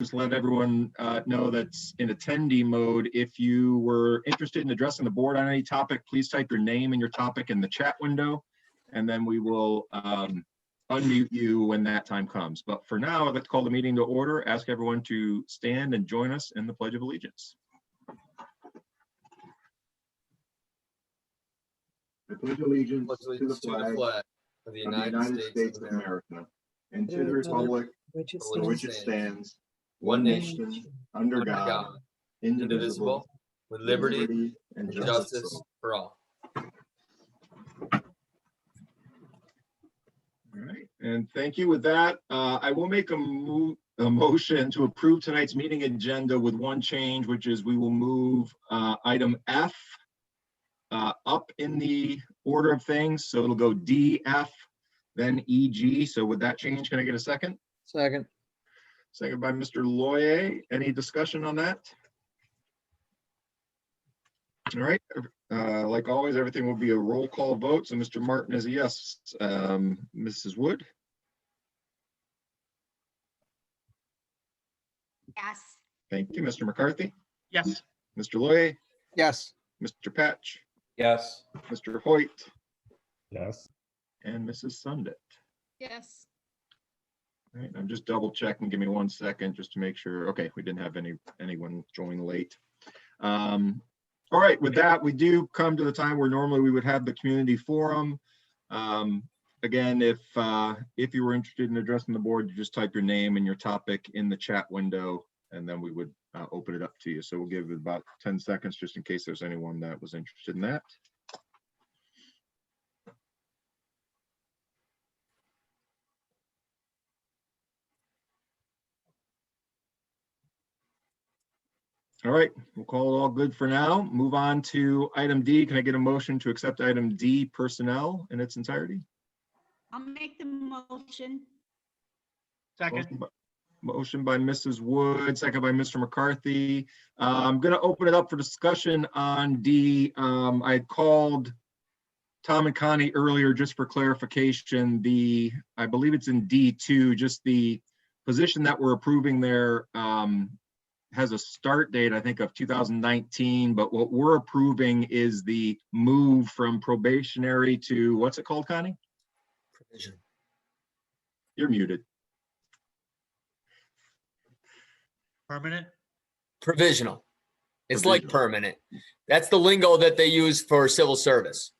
just let everyone know that's in attendee mode. If you were interested in addressing the board on any topic, please type your name and your topic in the chat window, and then we will unmute you when that time comes. But for now, I'd like to call the meeting to order. Ask everyone to stand and join us in the Pledge of Allegiance. I pledge allegiance to the flag of the United States of America and to the republic for which it stands, one nation, under God, indivisible, with liberty and justice for all. All right, and thank you. With that, I will make a motion to approve tonight's meeting agenda with one change, which is we will move item F up in the order of things. So it'll go D, F, then E, G. So with that change, can I get a second? Second. Second by Mr. Loyer. Any discussion on that? All right. Like always, everything will be a roll call vote. So Mr. Martin is a yes. Mrs. Wood? Yes. Thank you. Mr. McCarthy? Yes. Mr. Loyer? Yes. Mr. Patch? Yes. Mr. Hoyt? Yes. And Mrs. Sundit? Yes. All right, I'm just double checking. Give me 1 second just to make sure. Okay, we didn't have anyone join late. All right, with that, we do come to the time where normally we would have the community forum. Again, if you were interested in addressing the board, you just type your name and your topic in the chat window, and then we would open it up to you. So we'll give it about 10 seconds just in case there's anyone that was interested in that. All right, we'll call it all good for now. Move on to item D. Can I get a motion to accept item D, personnel, in its entirety? I'll make the motion. Second. Motion by Mrs. Wood, second by Mr. McCarthy. I'm going to open it up for discussion on D. I had called Tom and Connie earlier just for clarification. I believe it's in D2, just the position that we're approving there has a start date, I think, of 2019, but what we're approving is the move from probationary to, what's it called, Connie? Provision. You're muted. Permanent? Provisional. It's Provisional. like permanent. That's the lingo that they use for civil service.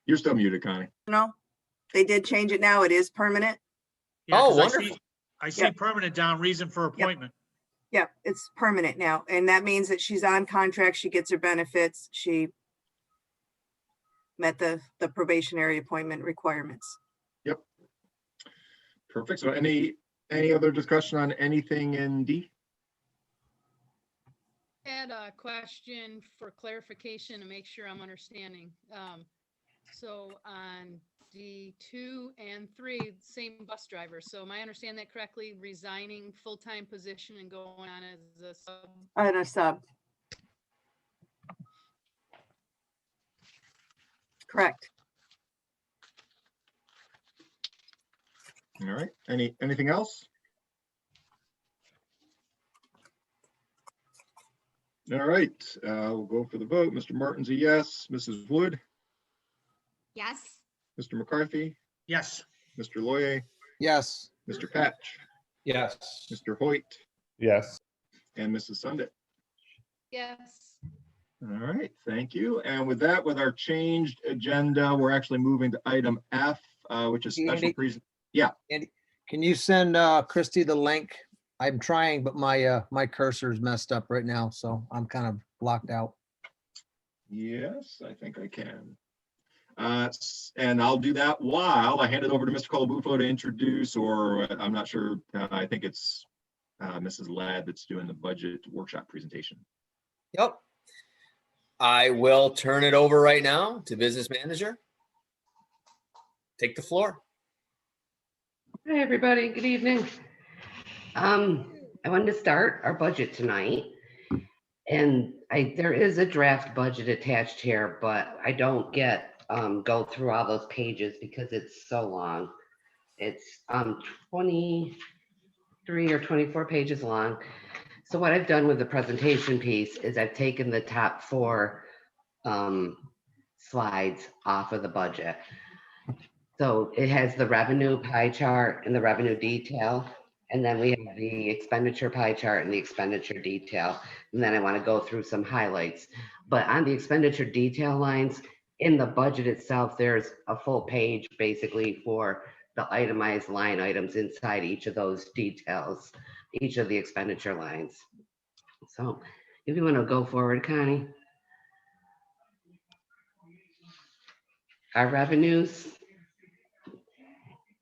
You're still muted, Connie. No, they did change it now. It is permanent. Yeah, Oh, 'cause wonderful. I see Yep. permanent down, reason for appointment. Yeah, it's permanent now. And that means that she's on contract. She gets her benefits. She met the probationary appointment requirements. Yep. Perfect. So any other discussion on anything in D? I had a question for clarification to make sure I'm understanding. So on D2 and 3, same bus driver. So am I understand that correctly? Resigning full-time position and going on as a sub? On a sub. Correct. All right. Anything else? All right. We'll go for the vote. Mr. Martin's a yes. Mrs. Wood? Yes. Mr. McCarthy? Yes. Mr. Loyer? Yes. Mr. Patch? Yes. Mr. Hoyt? Yes. And Mrs. Sundit? Yes. All right, thank you. And with that, with our changed agenda, we're actually moving to item F, which is special Andy? present. Yeah, Andy, can you send Christy the link? I'm trying, but my cursor is messed up right now, so I'm kind of blocked out. yes, I think I can. And I'll do that while I hand it over to Mr. Colabufo to introduce, or I'm not sure, I think it's Mrs. Ladd that's doing the budget workshop presentation. Yep. I will turn it over right now to business manager. Take the floor. Hi, everybody. Good evening. I wanted to start our budget tonight. And there is a draft budget attached here, but I don't go through all those pages because it's so long. It's 20, 23 or 24 pages long. So what I've done with the presentation piece is I've taken the top 4 slides off of the budget. So it has the revenue pie chart and the revenue detail. And then we have the expenditure pie chart and the expenditure detail. And then I want to go through some highlights. But on the expenditure detail lines, in the budget itself, there's a full page basically for the itemized line items inside each of those details, each of the expenditure lines. So if you want to go forward, Connie. Our revenues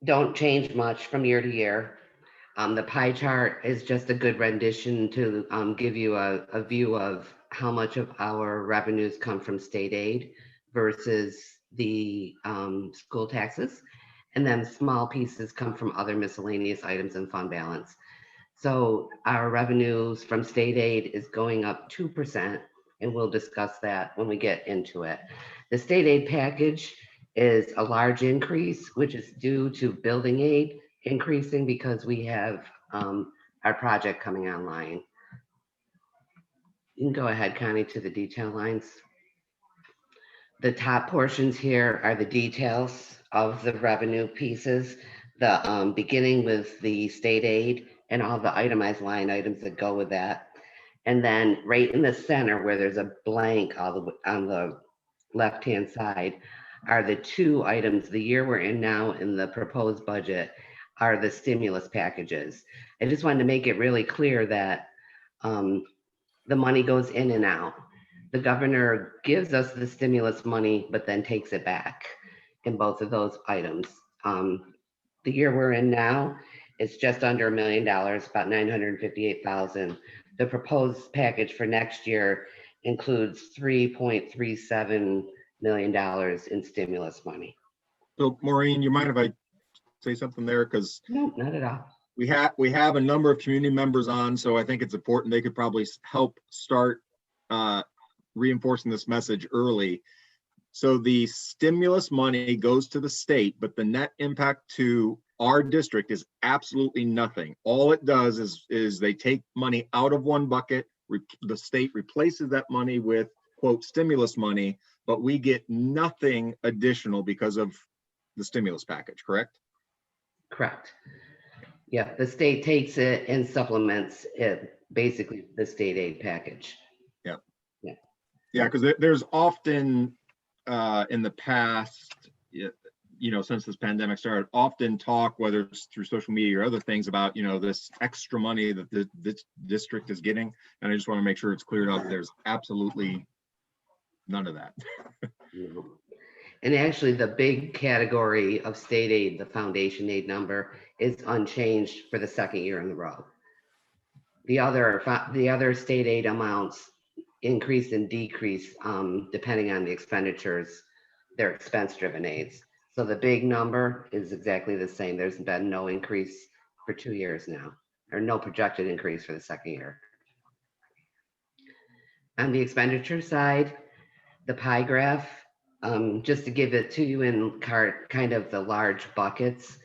don't change much from year to year. The pie chart is just a good rendition to give you a view of how much of our revenues come from state aid versus the school taxes. And then small pieces come from other miscellaneous items and fund balance. So our revenues from state aid is going up 2%, and we'll discuss that when we get into it. The state aid package is a large increase, which is due to building aid increasing because we have our project coming online. You can go ahead, Connie, to the detail lines. The top portions here are the details of the revenue pieces, the beginning with the state aid and all the itemized line items that go with that. And then right in the center where there's a blank on the left-hand side are the 2 items, the year we're in now in the proposed budget are the stimulus packages. I just wanted to make it really clear that the money goes in and out. The governor gives us the stimulus money, but then takes it back in both of those items. The year we're in now, it's just under $1 million, about 958,000. The proposed package for next year includes $3.37 million in stimulus money. So Maureen, you mind if I say something there? Because No, not at all. we have a number of community members on, so I think it's important. They could probably help start reinforcing this message early. So the stimulus money goes to the state, but the net impact to our district is absolutely nothing. All it does is they take money out of one bucket, the state replaces that money with quote stimulus money, but we get nothing additional because of the stimulus package, correct? Correct. Yeah, the state takes it and supplements it, basically the state aid package. Yeah, because there's often in the past, since this pandemic started, often talk, whether it's through social media or other things about, this extra money that this district is getting. And I just want to make sure it's cleared up. There's absolutely none of that. And actually the big category of state aid, the foundation aid number, is unchanged for the 2nd year in a row. The other state aid amounts increase and decrease depending on the expenditures. They're expense driven aids. So the big number is exactly the same. There's been no increase for 2 years now, or no projected increase for the 2nd year. On the expenditure side, the pie graph, just to give it to you in kind of the large buckets,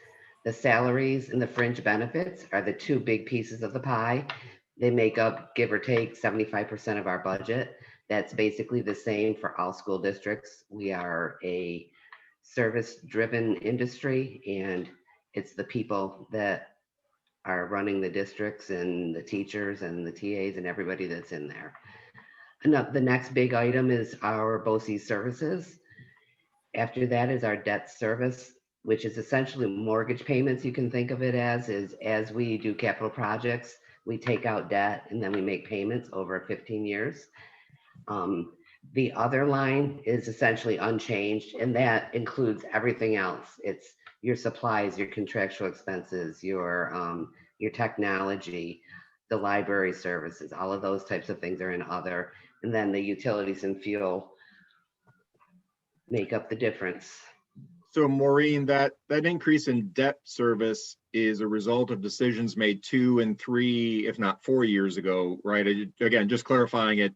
the salaries and the fringe benefits are the 2 big pieces of the pie. They make up, give or take, 75% of our budget. That's basically the same for all school districts. We are a service-driven industry, and it's the people that are running the districts and the teachers and the TAs and everybody that's in there. And the next big item is our BOCE services. After that is our debt service, which is essentially mortgage payments. You can think of it as we do capital projects, we take out debt and then we make payments over 15 years. The other line is essentially unchanged, and that includes everything else. It's your supplies, your contractual expenses, your technology, the library services, all of those types of things are in other, and then the utilities and fuel make up the difference. So Maureen, that increase in debt service is a result of decisions made 2 and 3, if not 4 years ago, right? Again, just clarifying it,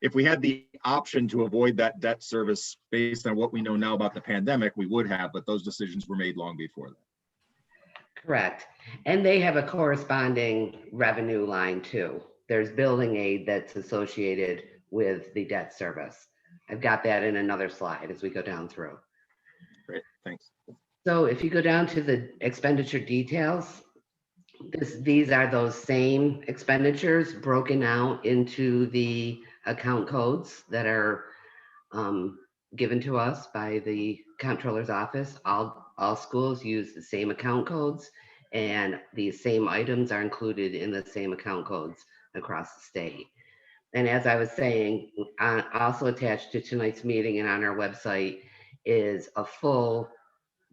if we had the option to avoid that debt service based on what we know now about the pandemic, we would have, but those decisions were made long before that. Correct. And they have a corresponding revenue line too. There's building aid that's associated with the debt service. I've got that in another slide as we go down through. Great, thanks. So if you go down to the expenditure details, these are those same expenditures broken out into the account codes that are given to us by the comptroller's office. All schools use the same account codes, and these same items are included in the same account codes across the state. And as I was saying, also attached to tonight's meeting and on our website is a full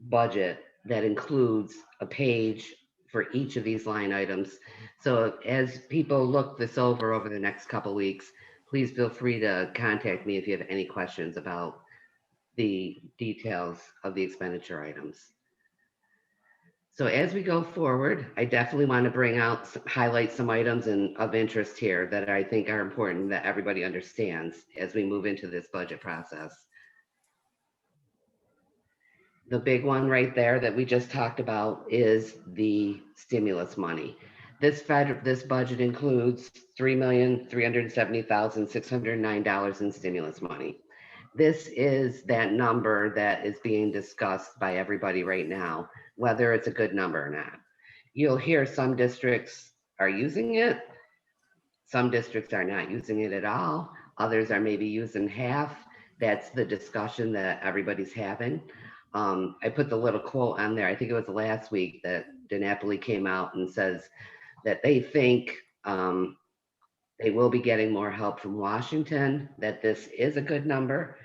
budget that includes a page for each of these line items. So as people look this over the next couple weeks, please feel free to contact me if you have any questions about the details of the expenditure items. So as we go forward, I definitely want to bring out, highlight some items of interest here that I think are important that everybody understands as we move into this budget process. The big one right there that we just talked about is the stimulus money. This budget includes $3,370,609 in stimulus money. This is that number that is being discussed by everybody right now, whether it's a good number or not. You'll hear some districts are using it. Some districts are not using it at all. Others are maybe using half. That's the discussion that everybody's having. I put the little quote on there. I think it was last week that DiNapoli came out and says that they think they will be getting more help from Washington, that this is a good number.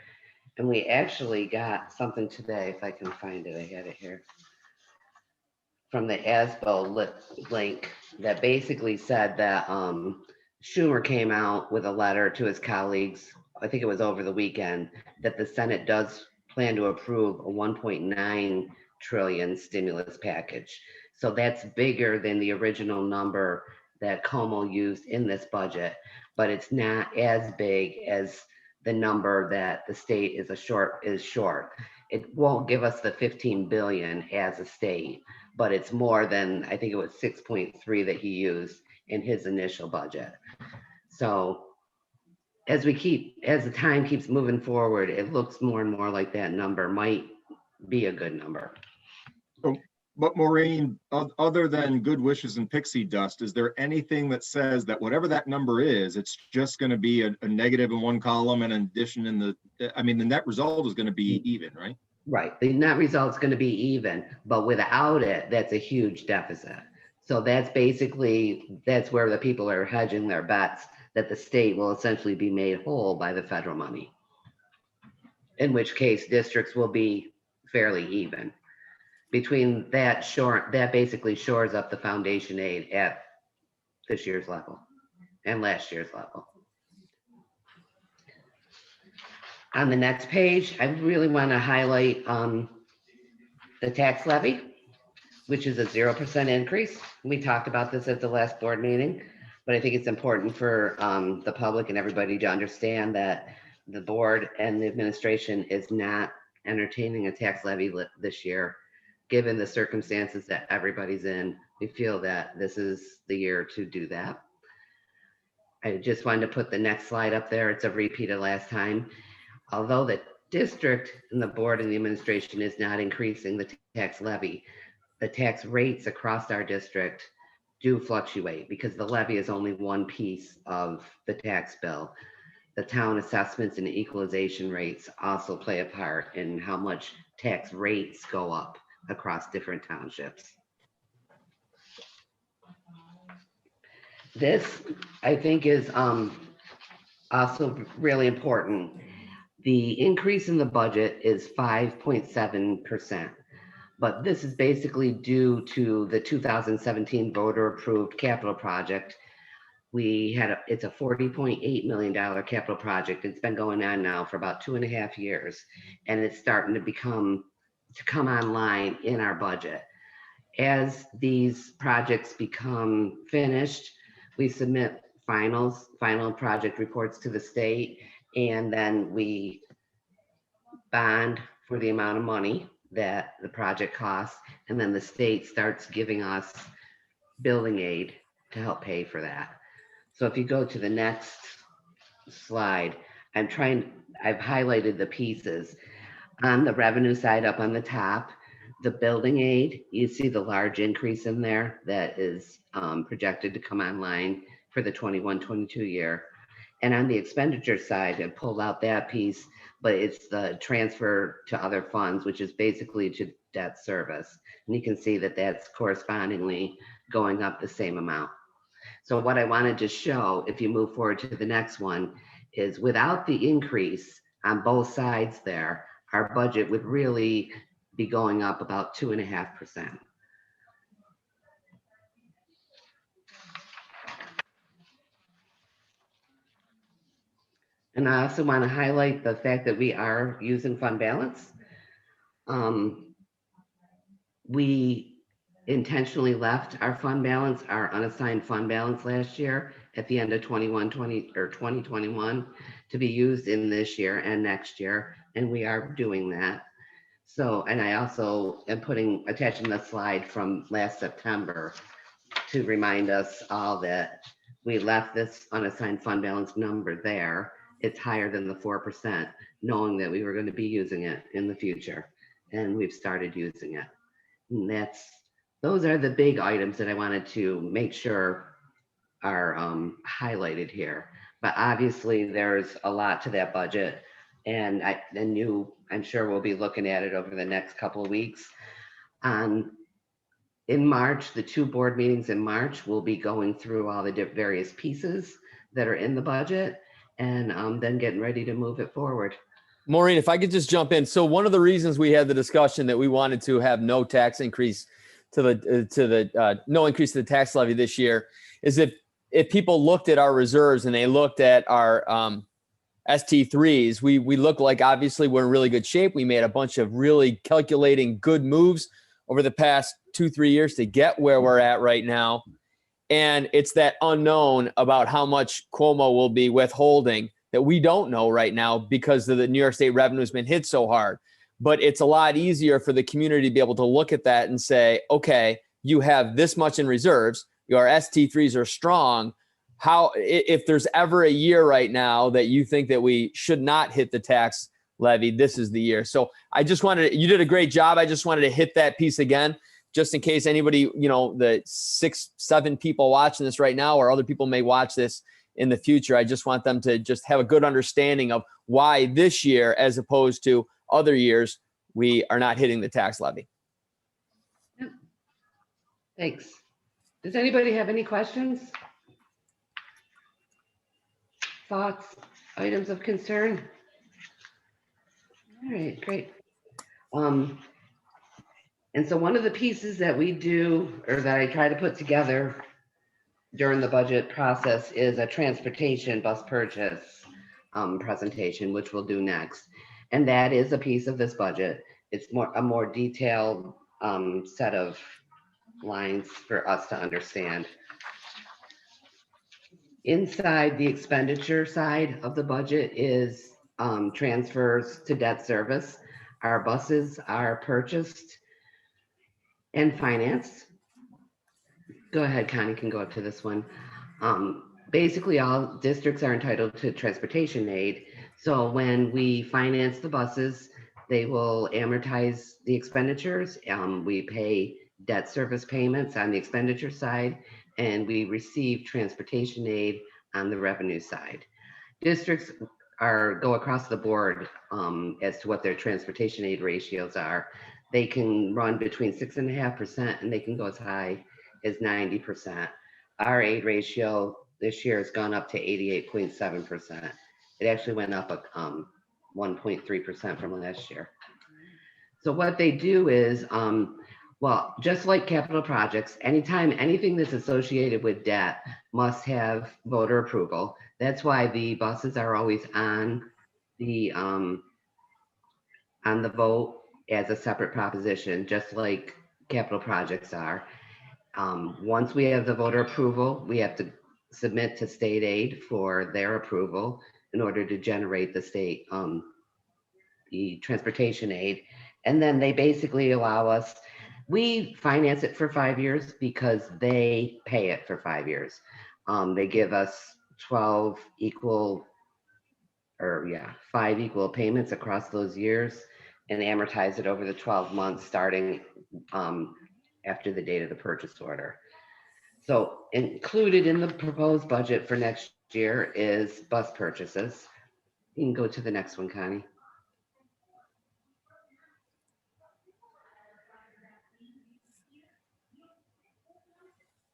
And we actually got something today, if I can find it, I had it here, from the ASBO link that basically said that Schumer came out with a letter to his colleagues, I think it was over the weekend, that the Senate does plan to approve a 1.9 trillion stimulus package. So that's bigger than the original number that Como used in this budget, but it's not as big as the number that the state is short. It won't give us the 15 billion as a state, but it's more than, I think it was 6.3 that he used in his initial budget. So as the time keeps moving forward, it looks more and more like that number might be a good number. But Maureen, other than good wishes and pixie dust, is there anything that says that whatever that number is, it's just going to be a negative in one column and an addition in the, I mean, the net result is going to be even, right? Right. The net result's going to be even, but without it, that's a huge deficit. So that's where the people are hedging their bets that the state will essentially be made whole by the federal money. In which case districts will be fairly even. Between that basically shores up the foundation aid at this year's level and last year's level. On the next page, I really want to highlight the tax levy, which is a 0% increase. We talked about this at the last board meeting, but I think it's important for the public and everybody to understand that the board and the administration is not entertaining a tax levy this year. Given the circumstances that everybody's in, we feel that this is the year to do that. I just wanted to put the next slide up there. It's a repeat of last time. Although the district and the board and the administration is not increasing the tax levy, the tax rates across our district do fluctuate because the levy is only one piece of the tax bill. The town assessments and equalization rates also play a part in how much tax rates go up across different townships. This, I think, is also really important. The increase in the budget is 5.7%, but this is basically due to the 2017 voter approved capital project. It's a $40.8 million capital project. It's been going on now for about 2.5 years, and it's starting to come online in our budget. As these projects become finished, we submit final project reports to the state, and then we bond for the amount of money that the project costs, and then the state starts giving us building aid to help pay for that. So if you go to the next slide, I've highlighted the pieces. On the revenue side up on the top, the building aid, you see the large increase in there that is projected to come online for the 21-22 year. And on the expenditure side, I pulled out that piece, but it's the transfer to other funds, which is basically to debt service. And you can see that that's correspondingly going up the same amount. So what I wanted to show, if you move forward to the next one, is without the increase on both sides there, our budget would really be going up about 2.5%. And I also want to highlight the fact that we are using fund balance. We intentionally left our fund balance, our unassigned fund balance last year at the end of 2021 to be used in this year and next year, and we are doing that. So, and I also am attaching the slide from last September to remind us all that we left this unassigned fund balance number there. It's higher than the 4%, knowing that we were going to be using it in the future, and we've started using it. And those are the big items that I wanted to make sure are highlighted here. But obviously there's a lot to that budget, and I'm sure we'll be looking at it over the next couple of weeks. In March, the 2 board meetings in March, we'll be going through all the various pieces that are in the budget, and then getting ready to move it forward. Maureen, if I could just jump in. So one of the reasons we had the discussion that we wanted to have no tax increase no increase to the tax levy this year is if people looked at our reserves and they looked at our ST3s, we look like obviously we're in really good shape. We made a bunch of really calculating good moves over the past 2-3 years to get where we're at right now. And it's that unknown about how much Cuomo will be withholding that we don't know right now because of the New York State revenue has been hit so hard. But it's a lot easier for the community to be able to look at that and say, okay, you have this much in reserves, your ST3s are strong. How, if there's ever a year right now that you think that we should not hit the tax levy, this is the year. So I just you did a great job. I just wanted to hit that piece again, just in case anybody, the 6-7 people watching this right now, or other people may watch this in the future. I just want them to just have a good understanding of why this year, as opposed to other years, we are not hitting the tax levy. Thanks. Does anybody have any questions? Thoughts, items of concern? All right, great. And so one of the pieces that we do, or that I try to put together during the budget process, is a transportation bus purchase presentation, which we'll do next. And that is a piece of this budget. It's a more detailed set of lines for us to understand. Inside the expenditure side of the budget is transfers to debt service. Our buses are purchased and financed. Go ahead, Connie can go up to this one. Basically, all districts are entitled to transportation aid. So when we finance the buses, they will amortize the expenditures. We pay debt service payments on the expenditure side, and we receive transportation aid on the revenue side. Districts go across the board as to what their transportation aid ratios are. They can run between 6.5% and they can go as high as 90%. Our aid ratio this year has gone up to 88.7%. It actually went up 1.3% from last year. So what they do is, well, just like capital projects, anytime anything that's associated with debt must have voter approval. That's why the buses are always on the vote as a separate proposition, just like capital projects are. Once we have the voter approval, we have to submit to state aid for their approval in order to generate the state the transportation aid. And then they basically allow us, we finance it for 5 years because they pay it for 5 years. They give us 12 equal, or yeah, 5 equal payments across those years and amortize it over the 12 months starting after the date of the purchase order. So included in the proposed budget for next year is bus purchases. You can go to the next one, Connie.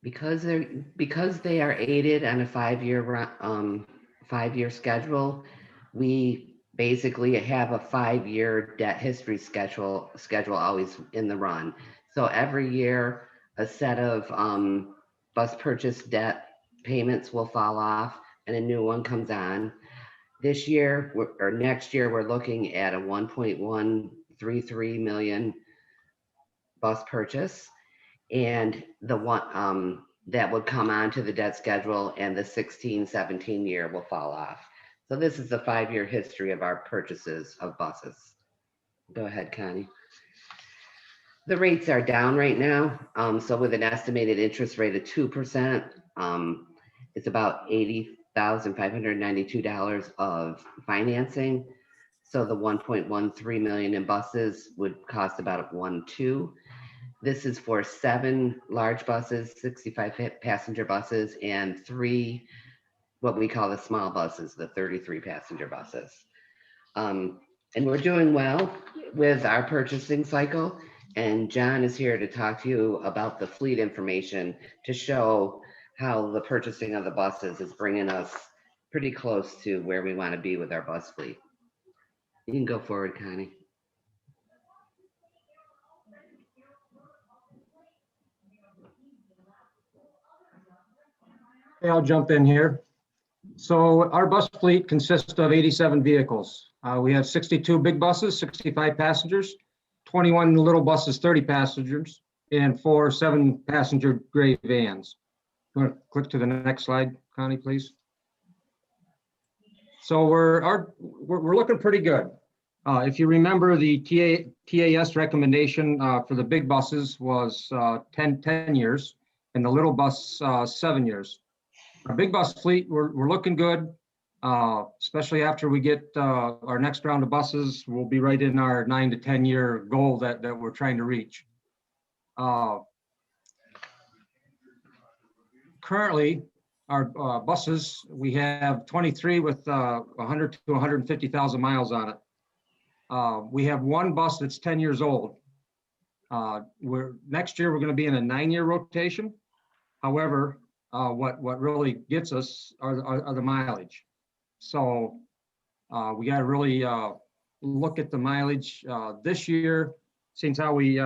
Because they are aided on a 5-year schedule, we basically have a 5-year debt history schedule always in the run. So every year, a set of bus purchase debt payments will fall off and a new one comes on. This year or next year, we're looking at a 1.133 million bus purchase. And the one that would come onto the debt schedule, and the 16-17 year will fall off. So this is the 5-year history of our purchases of buses. Go ahead, Connie. The rates are down right now. So with an estimated interest rate of 2%, it's about $80,592 of financing. So the 1.13 million in buses would cost about 1.2. This is for 7 large buses, 65 passenger buses, and 3 what we call the small buses, the 33 passenger buses. And we're doing well with our purchasing cycle. And John is here to talk to you about the fleet information to show how the purchasing of the buses is bringing us pretty close to where we want to be with our bus fleet. You can go forward, Connie. Okay, I'll jump in here. So our bus fleet consists of 87 vehicles. We have 62 big buses, 65 passengers, 21 little buses, 30 passengers, and 4 7-passenger gray vans. You want to click to the next slide, Connie, please? So we're looking pretty good. If you remember, the TAS recommendation for the big buses was 10 years, and the little bus 7 years. Our big bus fleet, we're looking good, especially after we get our next round of buses. We'll be right in our 9 to 10 year goal that we're trying to reach. Currently, our buses, we have 23 with 100 to 150,000 miles on it. We have 1 bus that's 10 years old. Next year, we're going to be in a 9-year rotation. However, what really gets us are the mileage. So we got to really look at the mileage this year. Since how we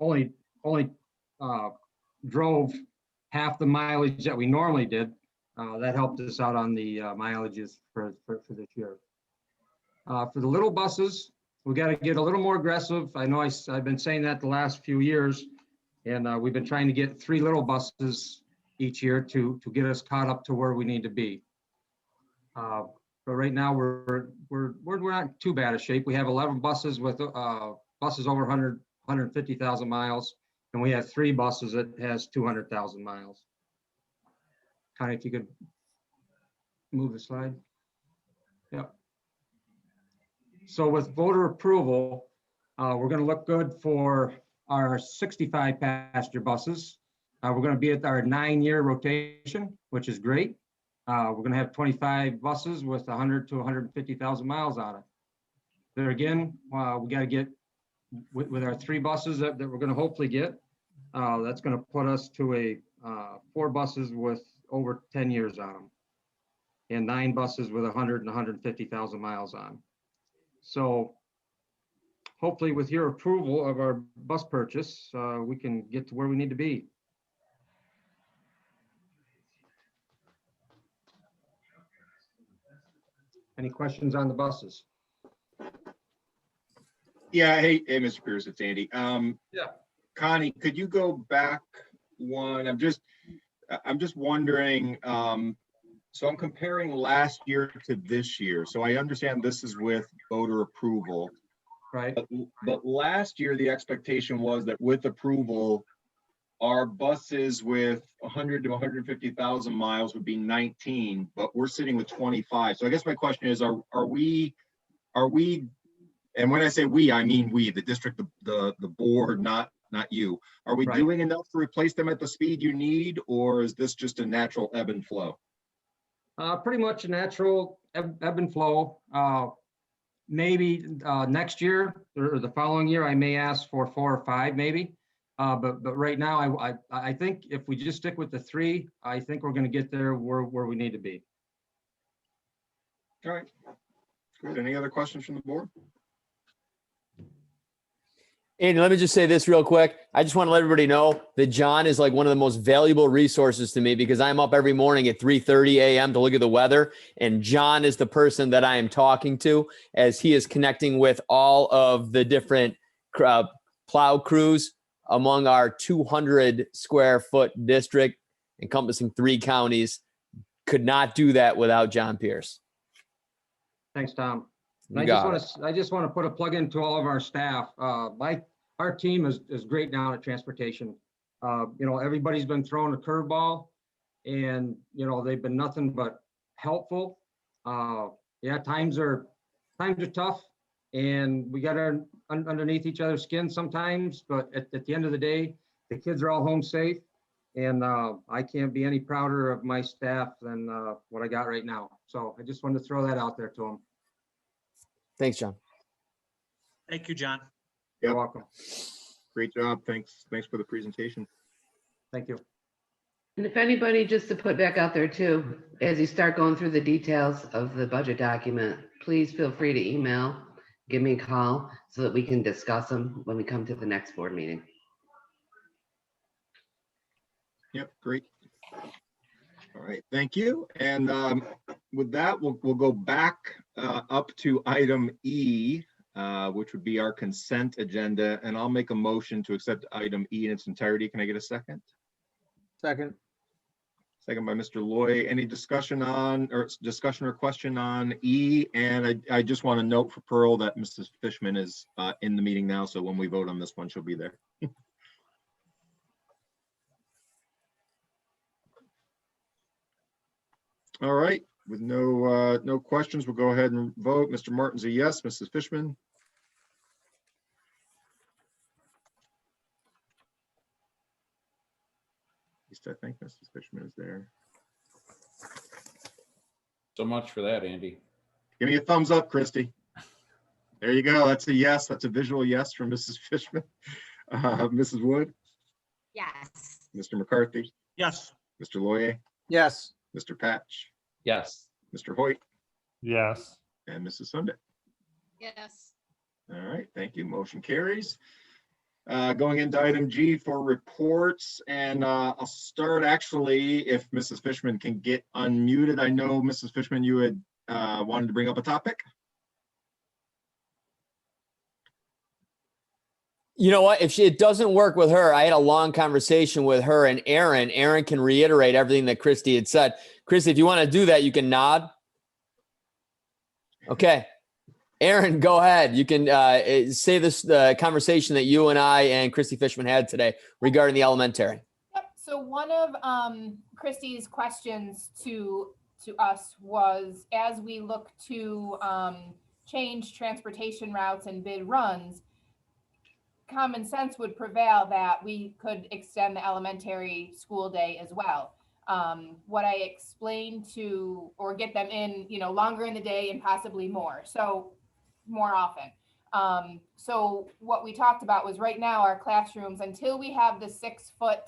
only drove half the mileage that we normally did, that helped us out on the mileages for this year. For the little buses, we got to get a little more aggressive. I know I've been saying that the last few years, and we've been trying to get 3 little buses each year to get us caught up to where we need to be. But right now we're not too bad a shape. We have 11 buses with buses over 150,000 miles, and we have 3 buses that has 200,000 miles. Connie, if you could move the slide. Yeah. So with voter approval, we're going to look good for our 65 passenger buses. We're going to be at our 9-year rotation, which is great. We're going to have 25 buses with 100 to 150,000 miles on it. There again, we got to get with our 3 buses that we're going to hopefully get. That's going to put us to a 4 buses with over 10 years on them, and 9 buses with 100 and 150,000 miles on. So hopefully with your approval of our bus purchase, we can get to where we need to be. Any questions on the buses? Yeah, hey, Mr. Pierce, it's Andy. Yeah. Connie, could you go back one? I'm just wondering, so I'm comparing last year to this year. So I understand this is with voter approval. right? But last year, the expectation was that with approval, our buses with 100 to 150,000 miles would be 19, but we're sitting with 25. So I guess my question is, are we, and when I say we, I mean we, the district, the board, not you. Are we Right. doing enough to replace them at the speed you need, or is this just a natural ebb and flow? Pretty much a natural ebb and flow. Maybe next year or the following year, I may ask for 4 or 5 maybe. But right now, I think if we just stick with the 3, I think we're going to get there where we need to be. All right. Good. Any other questions from the board? And let me just say this real quick. I just want to let everybody know that John is like one of the most valuable resources to me because I'm up every morning at 3:30 a.m. to look at the weather. And John is the person that I am talking to as he is connecting with all of the different plow crews among our 200 square foot district encompassing 3 counties. Could not do that without John Pierce. Thanks, Tom. You I got just want to put a plug into all of our staff. Our team is great down at transportation. Everybody's been thrown a curveball, and they've been nothing but helpful. Times are tough, and we got underneath each other's skin sometimes. But at the end of the day, the kids are all home safe, and I can't be any prouder of my staff than what I got right now. So I just wanted to throw that out there to them. Thanks, John. Thank you, John. You're welcome. Great job. Thanks for the presentation. Thank you. And if anybody, just to put back out there too, as you start going through the details of the budget document, please feel free to email, give me a call so that we can discuss them when we come to the next board meeting. Yep, great. All right, thank you. And with that, we'll go back up to item E, which would be our consent agenda. And I'll make a motion to accept item E in its entirety. Can I get a second? Second. Second by Mr. Loy. Any discussion or question on E? And I just want to note for Pearl that Mrs. Fishman is in the meeting now. So when we vote on this one, she'll be there. All right, with no questions, we'll go ahead and vote. Mr. Martin's a yes. Mrs. Fishman? At least I think Mrs. Fishman is there. So much for that, Andy. Give me a thumbs up, Christy. There you go. That's a yes. That's a visual yes from Mrs. Fishman. Mrs. Wood? Yes. Mr. McCarthy? Yes. Mr. Loyer? Yes. Mr. Patch? Yes. Mr. Hoyt? Yes. And Mrs. Sunday? Yes. All right, thank you. Motion carries. Going into item G for reports, and I'll start actually if Mrs. Fishman can get unmuted. I know, Mrs. Fishman, you had wanted to bring up a topic. You know what? If it doesn't work with her, I had a long conversation with her and Aaron. Aaron can reiterate everything that Christy had said. Christy, if you want to do that, you can nod. Okay. Aaron, go ahead. You can say this conversation that you and I and Christy Fishman had today regarding the elementary. Yep. So one of Christy's questions to us was, as we look to change transportation routes and bid runs, common sense would prevail that we could extend the elementary school day as well. What I explained to, or get them in, longer in the day and possibly more. So more often. So what we talked about was right now our classrooms, until we have the 6-foot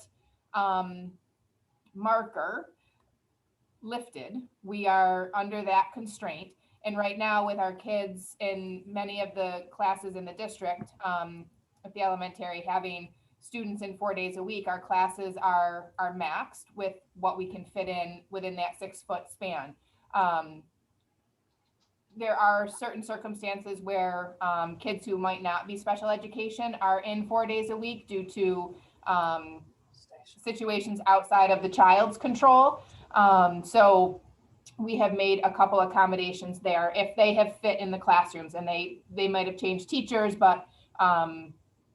marker lifted, we are under that constraint. And right now with our kids in many of the classes in the district, at the elementary, having students in 4 days a week, our classes are maxed with what we can fit in within that 6-foot span. There are certain circumstances where kids who might not be special education are in 4 days a week due to situations outside of the child's control. So we have made a couple accommodations there if they have fit in the classrooms, and they might have changed teachers, but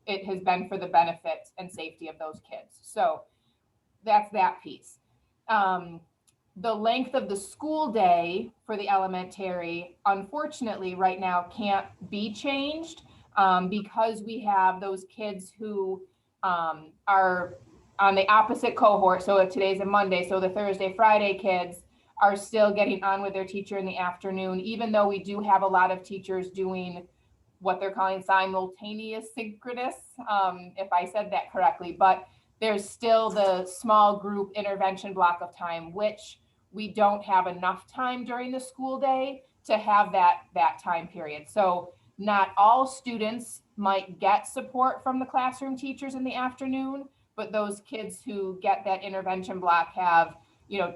it has been for the benefit and safety of those kids. So that's that piece. The length of the school day for the elementary, unfortunately, right now can't be changed because we have those kids who are on the opposite cohort. So if today's a Monday, so the Thursday, Friday kids are still getting on with their teacher in the afternoon, even though we do have a lot of teachers doing what they're calling simultaneous synchronous, if I said that correctly, but there's still the small group intervention block of time, which we don't have enough time during the school day to have that time period. So not all students might get support from the classroom teachers in the afternoon, but those kids who get that intervention block have,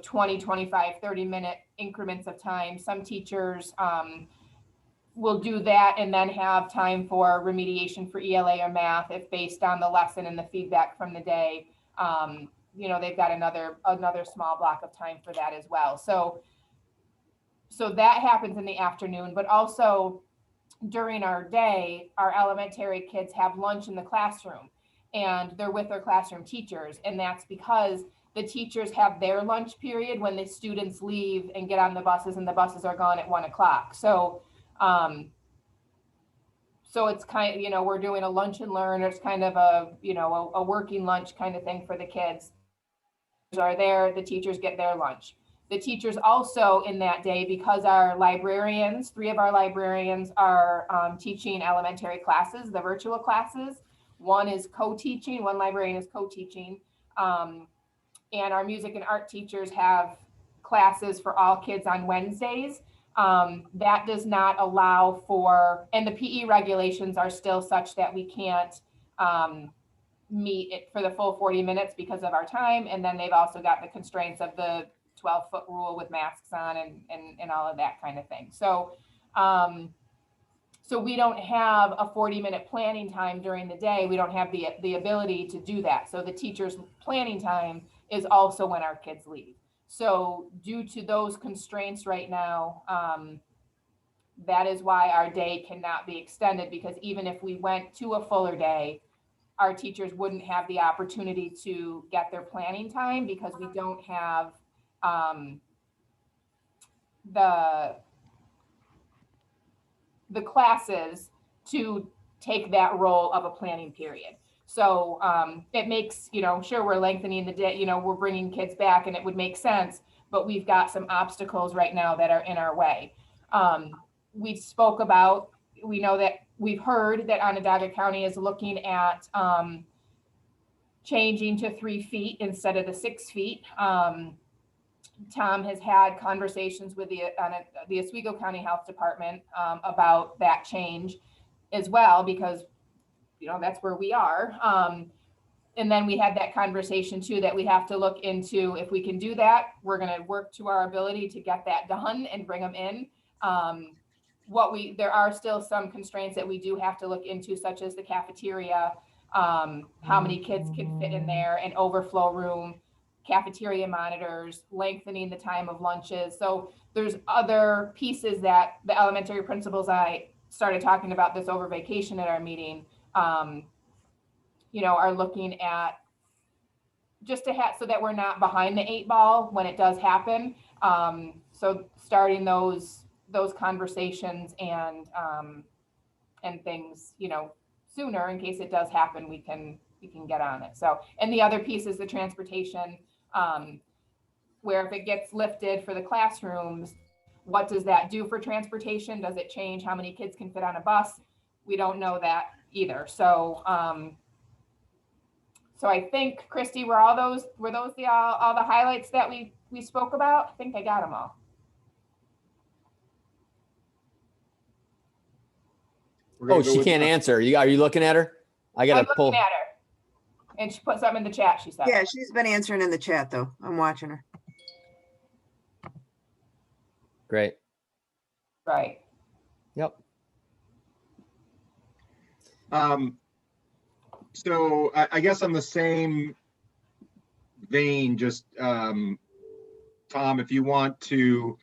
20, 25, 30-minute increments of time. Some teachers will do that and then have time for remediation for ELA or math if based on the lesson and the feedback from the day. They've got another small block of time for that as well. So that happens in the afternoon, but also during our day, our elementary kids have lunch in the classroom and they're with their classroom teachers. And that's because the teachers have their lunch period when the students leave and get on the buses, and the buses are gone at 1 o'clock. So it's kind of, we're doing a lunch and learn. It's kind of a working lunch kind of thing for the kids. Are there, the teachers get their lunch. The teachers also in that day, because our librarians, 3 of our librarians are teaching elementary classes, the virtual classes. One is co-teaching, one librarian is co-teaching. And our music and art teachers have classes for all kids on Wednesdays. That does not allow for, and the PE regulations are still such that we can't meet it for the full 40 minutes because of our time. And then they've also got the constraints of the 12-foot rule with masks on and all of that kind of thing. So, so we don't have a 40-minute planning time during the day. We don't have the ability to do that. So the teacher's planning time is also when our kids leave. So due to those constraints right now, that is why our day cannot be extended, because even if we went to a fuller day, our teachers wouldn't have the opportunity to get their planning time because we don't have the classes to take that role of a planning period. So it makes, sure, we're lengthening the day, we're bringing kids back and it would make sense, but we've got some obstacles right now that are in our way. We spoke about, we know that we've heard that Onondaga County is looking at changing to 3 feet instead of the 6 feet. Tom has had conversations with the Oswego County Health Department about that change as well, because that's where we are. And then we had that conversation too, that we have to look into if we can do that. We're going to work to our ability to get that done and bring them in. There are still some constraints that we do have to look into, such as the cafeteria, how many kids can fit in there, an overflow room, cafeteria monitors, lengthening the time of lunches. So there's other pieces that the elementary principals, I started talking about this over vacation at our meeting, are looking at just to have, so that we're not behind the 8 ball when it does happen. So starting those conversations and things, sooner in case it does happen, we can get on it. So, and the other piece is the transportation, where if it gets lifted for the classrooms, what does that do for transportation? Does it change how many kids can fit on a bus? We don't know that either. So, so I think, Christy, were those all the highlights that we spoke about? I think I got them all. Oh, she can't answer. Are you looking at her? I got to pull. Looking at her. And she put something in the chat, she said. Yeah, she's been answering in the chat though. I'm watching her. Great. Right. Yep. So I guess on the same vein, just Tom, if you want to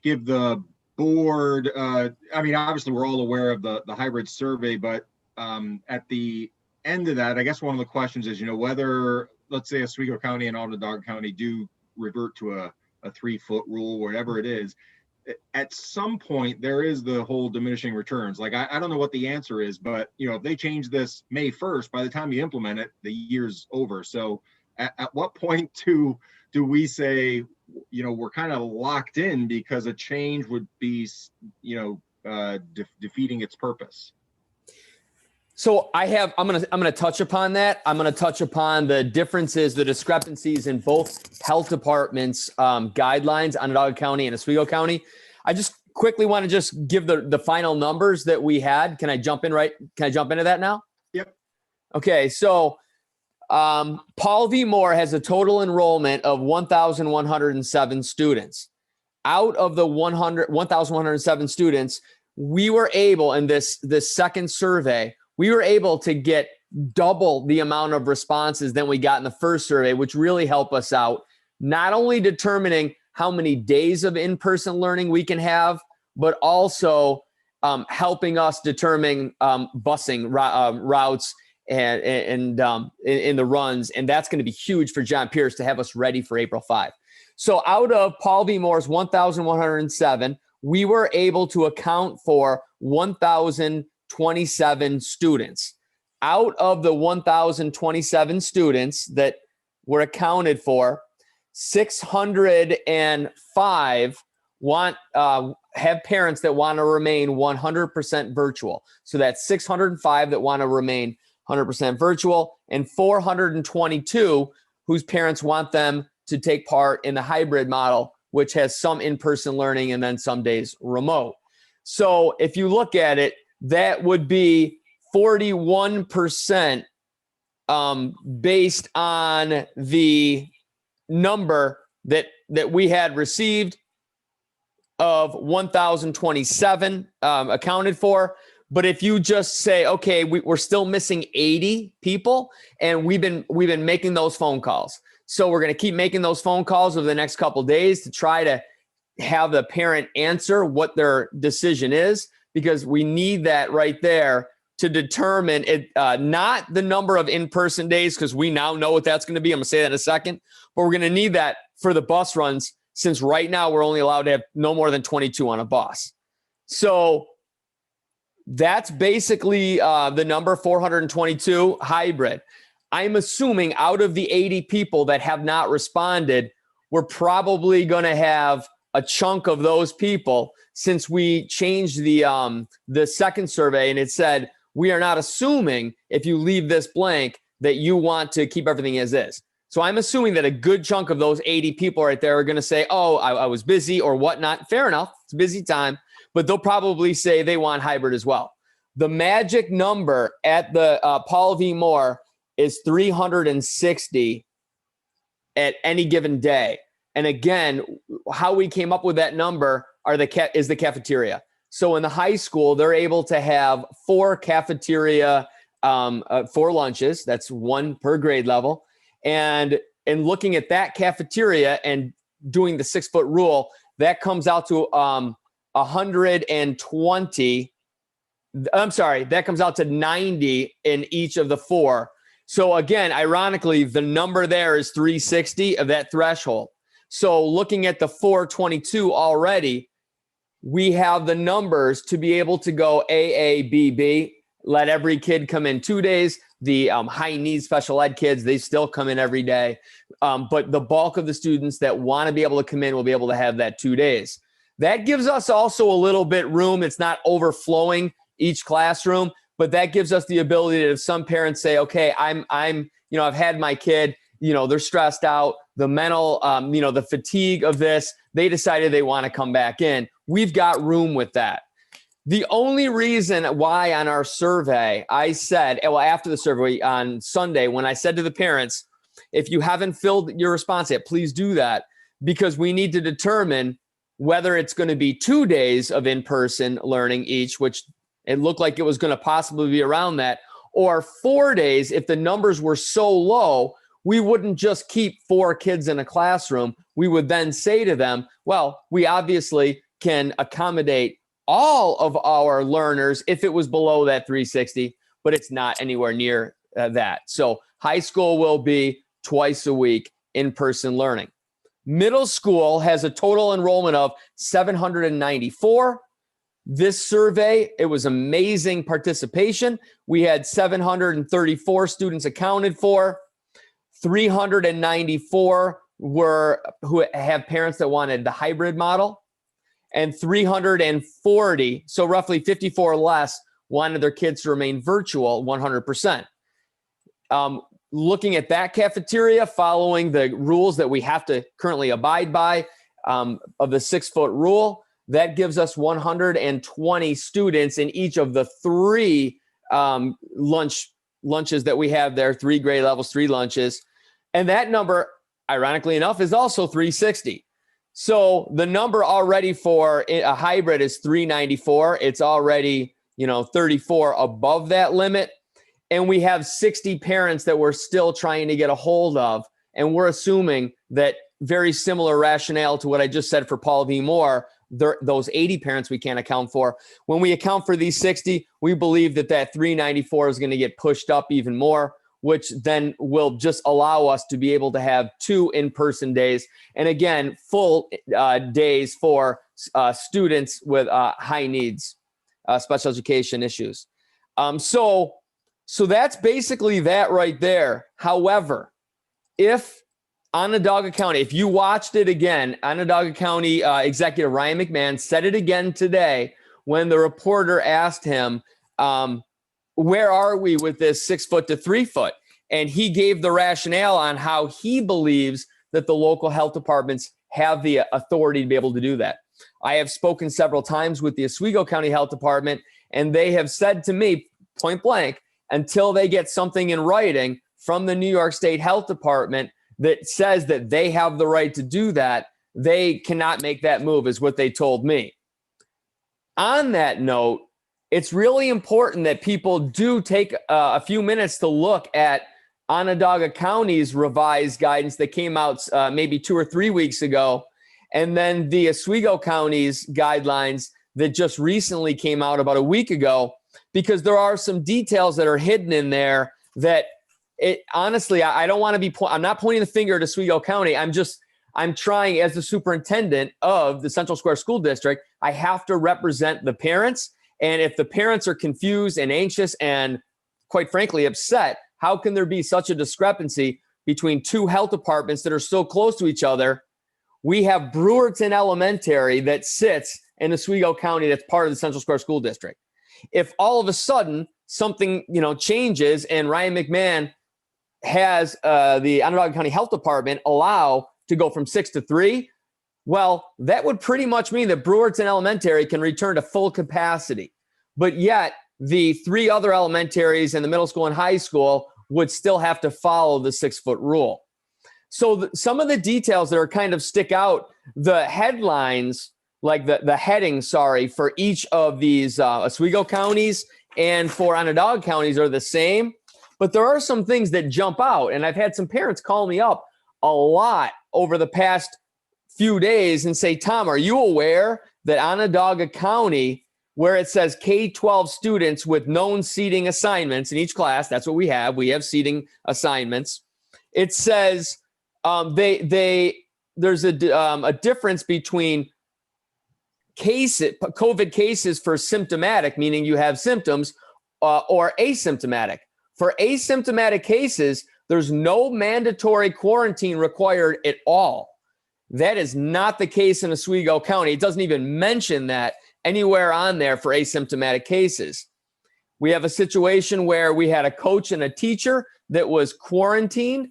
give the board, I mean, obviously, we're all aware of the hybrid survey, but at the end of that, I guess one of the questions is, whether, let's say, Oswego County and Onondaga County do revert to a 3-foot rule, whatever it is, at some point, there is the whole diminishing returns. Like, I don't know what the answer is, but, if they change this May 1st, by the time you implement it, the year's over. So at what point do we say, we're kind of locked in because a change would be, defeating its purpose? So I'm gonna touch upon that. I'm gonna touch upon the differences, the discrepancies in both health departments' guidelines, Onondaga County and Oswego County. I just quickly want to just give the final numbers that we had. Can I jump into that now? Yep. Okay, so Paul V. Moore has a total enrollment of 1,107 students. Out of the 1,107 students, we were able, in this second survey, we were able to get double the amount of responses than we got in the first survey, which really helped us out, not only determining how many days of in-person learning we can have, but also helping us determine busing routes and in the runs. And that's going to be huge for John Pierce to have us ready for April 5. So out of Paul V. Moore's 1,107, we were able to account for 1,027 students. Out of the 1,027 students that were accounted for, 605 have parents that want to remain 100% virtual. So that's 605 that want to remain 100% virtual, and 422 whose parents want them to take part in the hybrid model, which has some in-person learning and then some days remote. So if you look at it, that would be 41% based on the number that we had received of 1,027 accounted for. But if you just say, okay, we're still missing 80 people, and we've been making those phone calls. So we're going to keep making those phone calls over the next couple of days to try to have the parent answer what their decision is, because we need that right there to determine it, not the number of in-person days, because we now know what that's going to be. I'm going to say that in a second, but we're going to need that for the bus runs, since right now we're only allowed to have no more than 22 on a bus. So that's basically the number, 422 hybrid. I'm assuming out of the 80 people that have not responded, we're probably going to have a chunk of those people, since we changed the second survey and it said, we are not assuming if you leave this blank that you want to keep everything as is. So I'm assuming that a good chunk of those 80 people right there are going to say, oh, I was busy or whatnot. Fair enough. It's a busy time. But they'll probably say they want hybrid as well. The magic number at the Paul V. Moore is 360 at any given day. And again, how we came up with that number is the cafeteria. So in the high school, they're able to have 4 cafeteria, 4 lunches. That's 1 per grade level. And looking at that cafeteria and doing the 6-foot rule, that comes out to 120. I'm sorry, that comes out to 90 in each of the 4. So again, ironically, the number there is 360 of that threshold. So looking at the 422 already, we have the numbers to be able to go AABB, let every kid come in 2 days. The high needs special ed kids, they still come in every day. But the bulk of the students that want to be able to come in will be able to have that 2 days. That gives us also a little bit room. It's not overflowing each classroom, but that gives us the ability to, if some parents say, okay, I've had my kid, they're stressed out, the mental, the fatigue of this, they decided they want to come back in. We've got room with that. The only reason why on our survey, I said, well, after the survey on Sunday, when I said to the parents, if you haven't filled your response yet, please do that, because we need to determine whether it's going to be 2 days of in-person learning each, which it looked like it was going to possibly be around that, or 4 days. If the numbers were so low, we wouldn't just keep 4 kids in a classroom. We would then say to them, well, we obviously can accommodate all of our learners if it was below that 360, but it's not anywhere near that. So high school will be twice a week in-person learning. Middle school has a total enrollment of 794. This survey, it was amazing participation. We had 734 students accounted for. 394 who have parents that wanted the hybrid model, and 340, so roughly 54 less, wanted their kids to remain virtual 100%. Looking at that cafeteria, following the rules that we have to currently abide by of the 6-foot rule, that gives us 120 students in each of the 3 lunches that we have there, 3 grade levels, 3 lunches. And that number, ironically enough, is also 360. So the number already for a hybrid is 394. It's already, 34 above that limit. And we have 60 parents that we're still trying to get a hold of. And we're assuming that very similar rationale to what I just said for Paul V. Moore, those 80 parents we can't account for. When we account for these 60, we believe that 394 is going to get pushed up even more, which then will just allow us to be able to have 2 in-person days. And again, full days for students with high needs, special education issues. So that's basically that right there. However, if Onondaga County, if you watched it again, Onondaga County Executive Ryan McMahon said it again today when the reporter asked him, where are we with this 6-foot to 3-foot? And he gave the rationale on how he believes that the local health departments have the authority to be able to do that. I have spoken several times with the Oswego County Health Department, and they have said to me, point blank, until they get something in writing from the New York State Health Department that says that they have the right to do that, they cannot make that move, is what they told me. On that note, it's really important that people do take a few minutes to look at Onondaga County's revised guidance that came out maybe 2 or 3 weeks ago, and then the Oswego County's guidelines that just recently came out about a week ago, because there are some details that are hidden in there that honestly, I don't want to be, I'm not pointing the finger at Oswego County. I'm trying, as the superintendent of the Central Square School District, I have to represent the parents. And if the parents are confused and anxious and quite frankly upset, how can there be such a discrepancy between 2 health departments that are so close to each other? We have Brewerton Elementary that sits in Oswego County that's part of the Central Square School District. If all of a sudden something changes and Ryan McMahon has the Onondaga County Health Department allow to go from 6 to 3, well, that would pretty much mean that Brewerton Elementary can return to full capacity. But yet, the 3 other elementaries and the middle school and high school would still have to follow the 6-foot rule. So some of the details that are kind of stick out, the headlines, like the headings, for each of these Oswego counties and for Onondaga counties are the same. But there are some things that jump out. And I've had some parents call me up a lot over the past few days and say, Tom, are you aware that Onondaga County, where it says K-12 students with known seating assignments in each class, that's what we have seating assignments. It says there's a difference between COVID cases for symptomatic, meaning you have symptoms, or asymptomatic. For asymptomatic cases, there's no mandatory quarantine required at all. That is not the case in Oswego County. It doesn't even mention that anywhere on there for asymptomatic cases. We have a situation where we had a coach and a teacher that was quarantined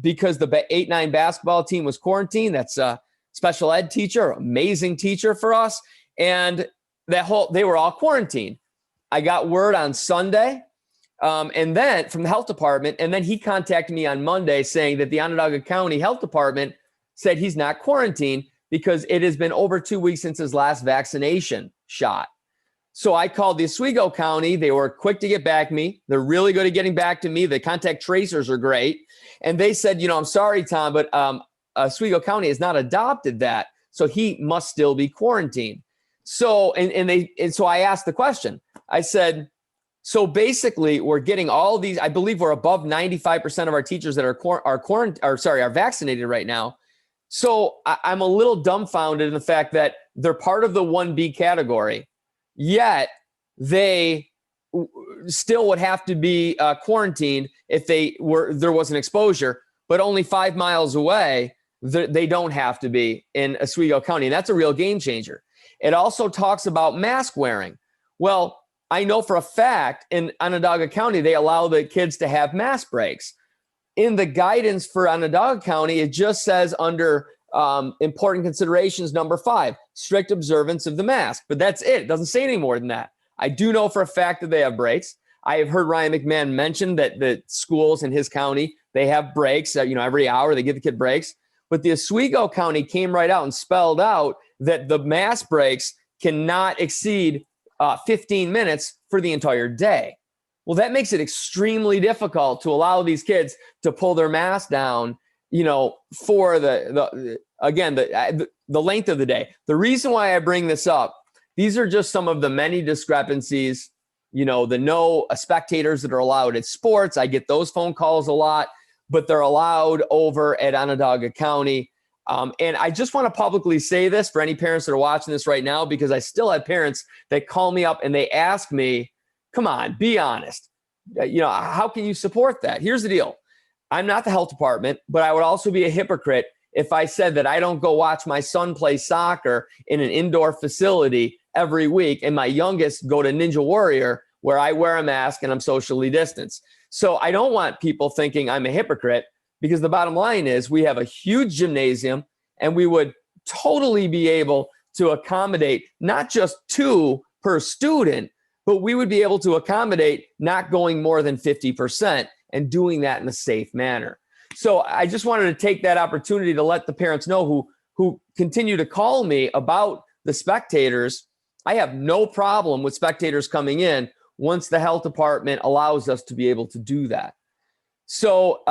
because the 8-9 basketball team was quarantined. That's a special ed teacher, amazing teacher for us. And they were all quarantined. I got word on Sunday and then from the health department, and then he contacted me on Monday saying that the Onondaga County Health Department said he's not quarantined because it has been over 2 weeks since his last vaccination shot. So I called the Oswego County. They were quick to get back to me. They're really good at getting back to me. The contact tracers are great. And they said, I'm sorry, Tom, but Oswego County has not adopted that. So he must still be quarantined. So, and so I asked the question, I said, so basically we're getting all these, I believe we're above 95% of our teachers that are vaccinated right now. So I'm a little dumbfounded in the fact that they're part of the 1B category, yet they still would have to be quarantined if there was an exposure, but only 5 miles away, they don't have to be in Oswego County. And that's a real game changer. It also talks about mask wearing. Well, I know for a fact in Onondaga County, they allow the kids to have mask breaks. In the guidance for Onondaga County, it just says under important considerations, number 5, strict observance of the mask. But that's it. It doesn't say any more than that. I do know for a fact that they have breaks. I have heard Ryan McMahon mention that the schools in his county, they have breaks. Every hour they give the kid breaks. But the Oswego County came right out and spelled out that the mask breaks cannot exceed 15 minutes for the entire day. Well, that makes it extremely difficult to allow these kids to pull their mask down, for the length of the day. The reason why I bring this up, these are just some of the many discrepancies, the no spectators that are allowed at sports. I get those phone calls a lot, but they're allowed over at Onondaga County. And I just want to publicly say this for any parents that are watching this right now, because I still have parents that call me up and they ask me, come on, be honest. How can you support that? Here's the deal. I'm not the health department, but I would also be a hypocrite if I said that I don't go watch my son play soccer in an indoor facility every week and my youngest go to Ninja Warrior where I wear a mask and I'm socially distanced. So I don't want people thinking I'm a hypocrite, because the bottom line is we have a huge gymnasium and we would totally be able to accommodate not just 2 per student, but we would be able to accommodate not going more than 50% and doing that in a safe manner. So I just wanted to take that opportunity to let the parents know who continue to call me about the spectators. I have no problem with spectators coming in once the health department allows us to be able to do that. So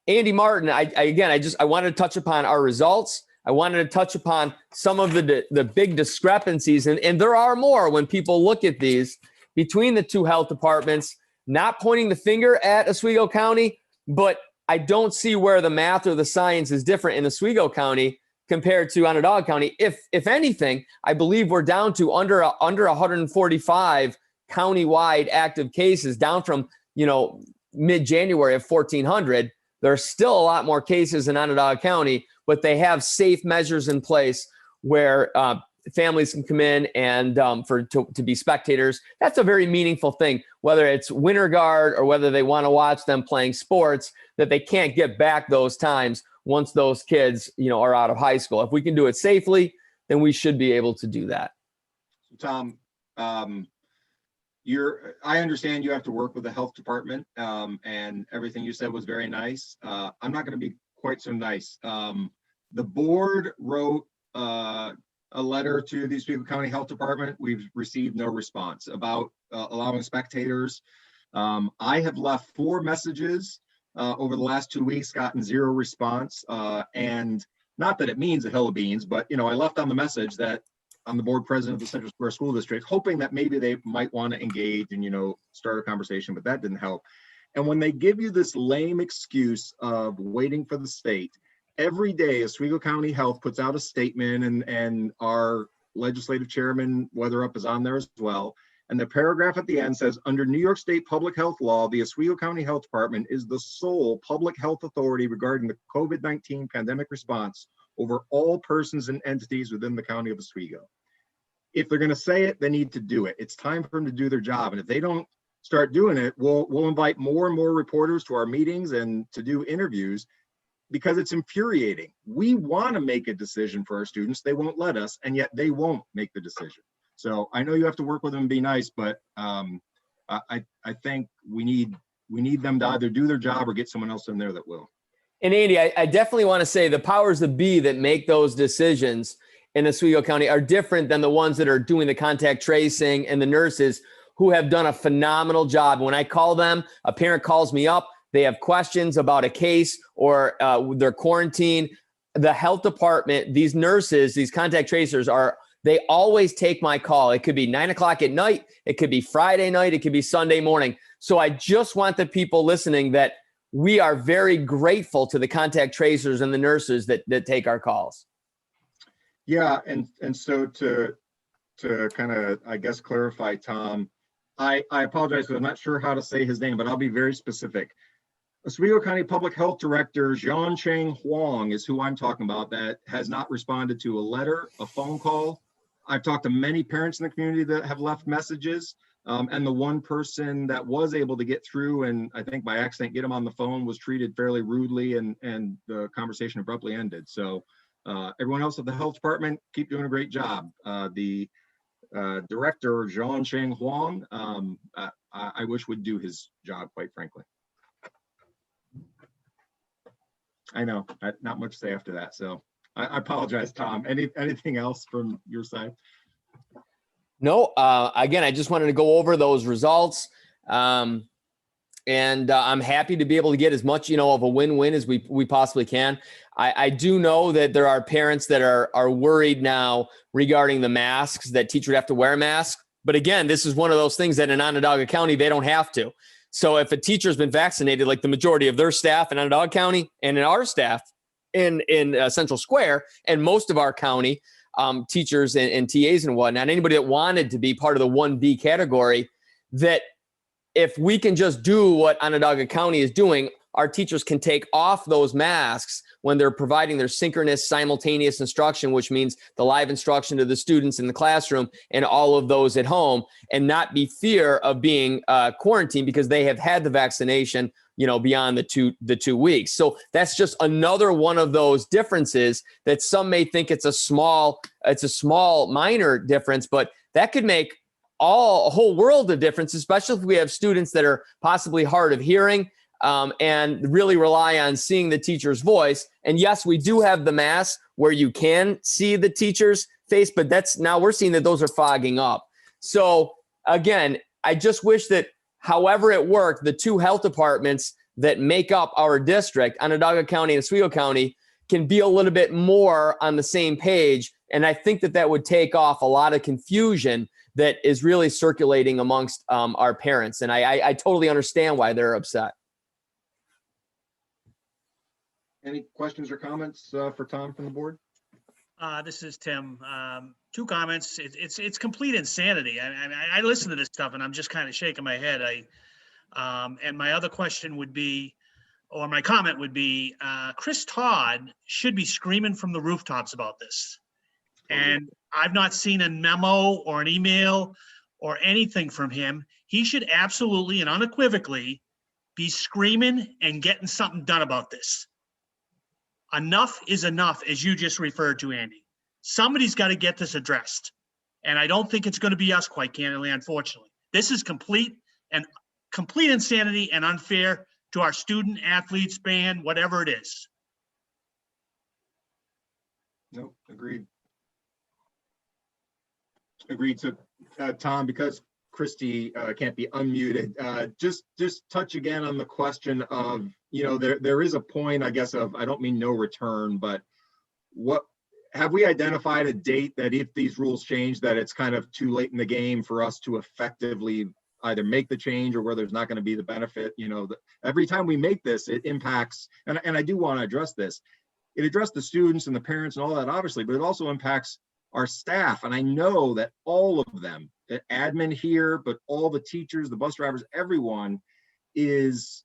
Andy Martin, I wanted to touch upon our results. I wanted to touch upon some of the big discrepancies, and there are more when people look at these between the 2 health departments, not pointing the finger at Oswego County, but I don't see where the math or the science is different in Oswego County compared to Onondaga County. If anything, I believe we're down to under 145 countywide active cases, down from, mid-January of 1,400. There are still a lot more cases in Onondaga County, but they have safe measures in place where families can come in and to be spectators. That's a very meaningful thing, whether it's Winter Guard or whether they want to watch them playing sports, that they can't get back those times once those kids, are out of high school. If we can do it safely, then we should be able to do that. Tom, I understand you have to work with the health department, and everything you said was very nice. I'm not going to be quite so nice. The board wrote a letter to the Oswego County Health Department. We've received no response about allowing spectators. I have left 4 messages over the last 2 weeks, gotten 0 response. And not that it means a hill of beans, but I left on the message that I'm the board president of the Central Square School District, hoping that maybe they might want to engage and start a conversation, but that didn't help. And when they give you this lame excuse of waiting for the state, every day Oswego County Health puts out a statement, and our legislative chairman, Weatherup, is on there as well. And the paragraph at the end says, under New York State public health law, the Oswego County Health Department is the sole public health authority regarding the COVID-19 pandemic response over all persons and entities within the county of Oswego. If they're going to say it, they need to do it. It's time for them to do their job. And if they don't start doing it, we'll invite more and more reporters to our meetings and to do interviews, because it's infuriating. We want to make a decision for our students. They won't let us, and yet they won't make the decision. So I know you have to work with them and be nice, but I think we need them to either do their job or get someone else in there that will. And Andy, I definitely want to say the powers that be that make those decisions in Oswego County are different than the ones that are doing the contact tracing and the nurses who have done a phenomenal job. When I call them, a parent calls me up, they have questions about a case or their quarantine. the health department, these nurses, these contact tracers they always take my call. It could be 9 o'clock at night. It could be Friday night. It could be Sunday morning. So I just want the people listening that we are very grateful to the contact tracers and the nurses that take our calls. Yeah, and so to kind of, I guess, clarify, Tom, I apologize because I'm not sure how to say his name, but I'll be very specific. Oswego County Public Health Director Jiancheng Huang is who I'm talking about, that has not responded to a letter, a phone call. I've talked to many parents in the community that have left messages, and the one person that was able to get through, and I think by accident get him on the phone, was treated fairly rudely, and the conversation abruptly ended. So everyone else at the health department, keep doing a great job. The director, Jiancheng Huang, I wish would do his job, quite frankly. I know, not much to say after that. So I apologize, Tom. Anything else from your side? No, again, I just wanted to go over those results. And I'm happy to be able to get as much, of a win-win as we possibly can. I do know that there are parents that are worried now regarding the masks, that teachers would have to wear a mask. But again, this is one of those things that in Onondaga County, they don't have to. So if a teacher's been vaccinated, like the majority of their staff in Onondaga County and in our staff in Central Square and most of our county teachers and TAs and whatnot, anybody that wanted to be part of the 1B category, that if we can just do what Onondaga County is doing, our teachers can take off those masks when they're providing their synchronous simultaneous instruction, which means the live instruction to the students in the classroom and all of those at home, and not be fear of being quarantined because they have had the vaccination, beyond the 2 weeks. So that's just another one of those differences that some may think it's a small minor difference, but that could make a whole world of difference, especially if we have students that are possibly hard of hearing, and really rely on seeing the teacher's voice. And yes, we do have the masks where you can see the teacher's face, but now we're seeing that those are fogging up. So again, I just wish that however it worked, the two health departments that make up our district, Onondaga County and Oswego County, can be a little bit more on the same page. And I think that would take off a lot of confusion that is really circulating amongst our parents. And I totally understand why they're upset. Any questions or comments for Tom from the board? This is Tim. Two comments. It's complete insanity. I listen to this stuff and I'm just kind of shaking my head. And my other question would be, or my comment would be, Chris Todd should be screaming from the rooftops about this. And I've not seen a memo or an email or anything from him. He should absolutely and unequivocally be screaming and getting something done about this. Enough is enough, as you just referred to, Andy. Somebody's got to get this addressed. And I don't think it's going to be us, quite candidly, unfortunately. This is complete insanity and unfair to our student, athletes, band, whatever it is. No, agreed. Agreed. So, Tom, because Christy can't be unmuted, just touch again on the question of, there is a point, I guess, of, I don't mean no return, but what have we identified a date that if these rules change, that it's kind of too late in the game for us to effectively either make the change or where there's not going to be the benefit? Every time we make this, it impacts, and I do want to address this. It addressed the students and the parents and all that, obviously, but it also impacts our staff. And I know that all of them, the admin here, but all the teachers, the bus drivers, everyone is,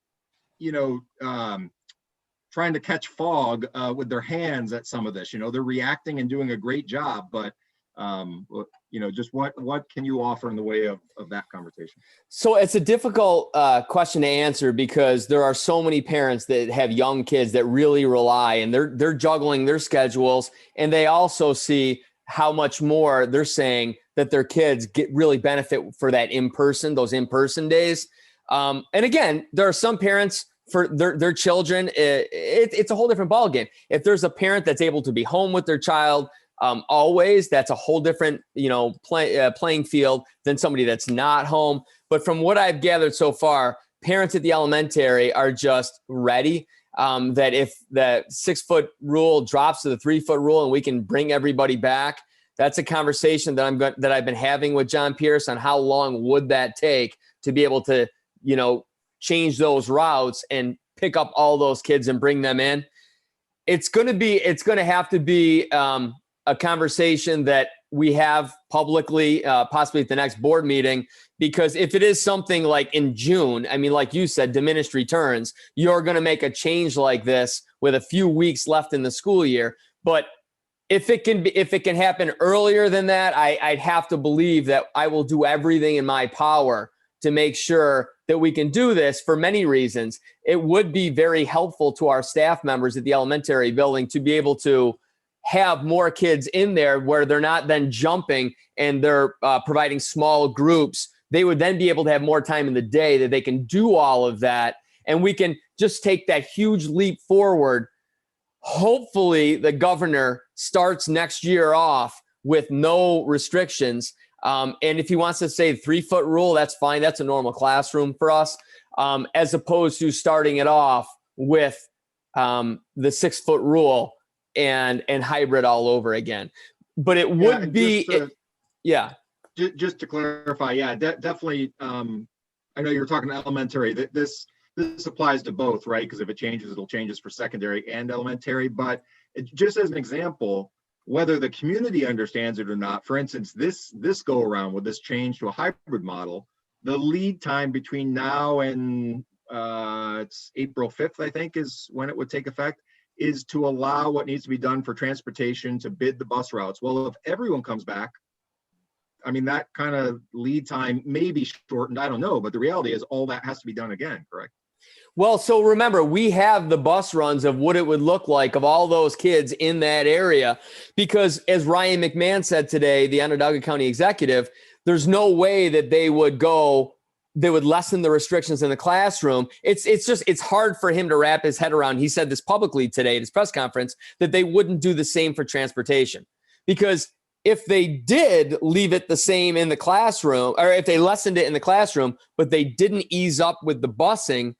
trying to catch fog with their hands at some of this. They're reacting and doing a great job, but just what can you offer in the way of that conversation? So it's a difficult question to answer because there are so many parents that have young kids that really rely, and they're juggling their schedules, and they also see how much more they're saying that their kids really benefit for those in-person days. And again, there are some parents for their children, it's a whole different ballgame. If there's a parent that's able to be home with their child always, that's a whole different playing field than somebody that's not home. But from what I've gathered so far, parents at the elementary are just ready. that if the 6-foot rule drops to the 3-foot rule and we can bring everybody back, that's a conversation that I've been having with John Pierce on how long would that take to be able to, change those routes and pick up all those kids and bring them in. It's going to have to be a conversation that we have publicly, possibly at the next board meeting, because if it is something like in June, I mean, like you said, diminished returns, you're going to make a change like this with a few weeks left in the school year. But if it can happen earlier than that, I'd have to believe that I will do everything in my power to make sure that we can do this for many reasons. It would be very helpful to our staff members at the elementary building to be able to have more kids in there where they're not then jumping and they're providing small groups. They would then be able to have more time in the day that they can do all of that. And we can just take that huge leap forward. Hopefully the governor starts next year off with no restrictions. And if he wants to say 3-foot rule, that's fine. That's a normal classroom for us, as opposed to starting it off with the 6-foot rule and hybrid all over again. But it would be, Just to clarify, definitely. I know you were talking elementary. This applies to both, right? Because if it changes, it'll change for secondary and elementary. But just as an example, whether the community understands it or not, for instance, this go around with this change to a hybrid model, the lead time between now and it's April 5th, I think, is when it would take effect, is to allow what needs to be done for transportation to bid the bus routes. Well, if everyone comes back, I mean, that kind of lead time may be shortened. I don't know. But the reality is all that has to be done again, correct? Well, so remember, we have the bus runs of what it would look like of all those kids in that area, because as Ryan McMahon said today, the Onondaga County executive, there's no way that they would lessen the restrictions in the classroom. It's hard for him to wrap his head around. He said this publicly today at his press conference, that they wouldn't do the same for transportation, because if they did leave it the same in the classroom, or if they lessened it in the classroom, but they didn't ease up with the busing,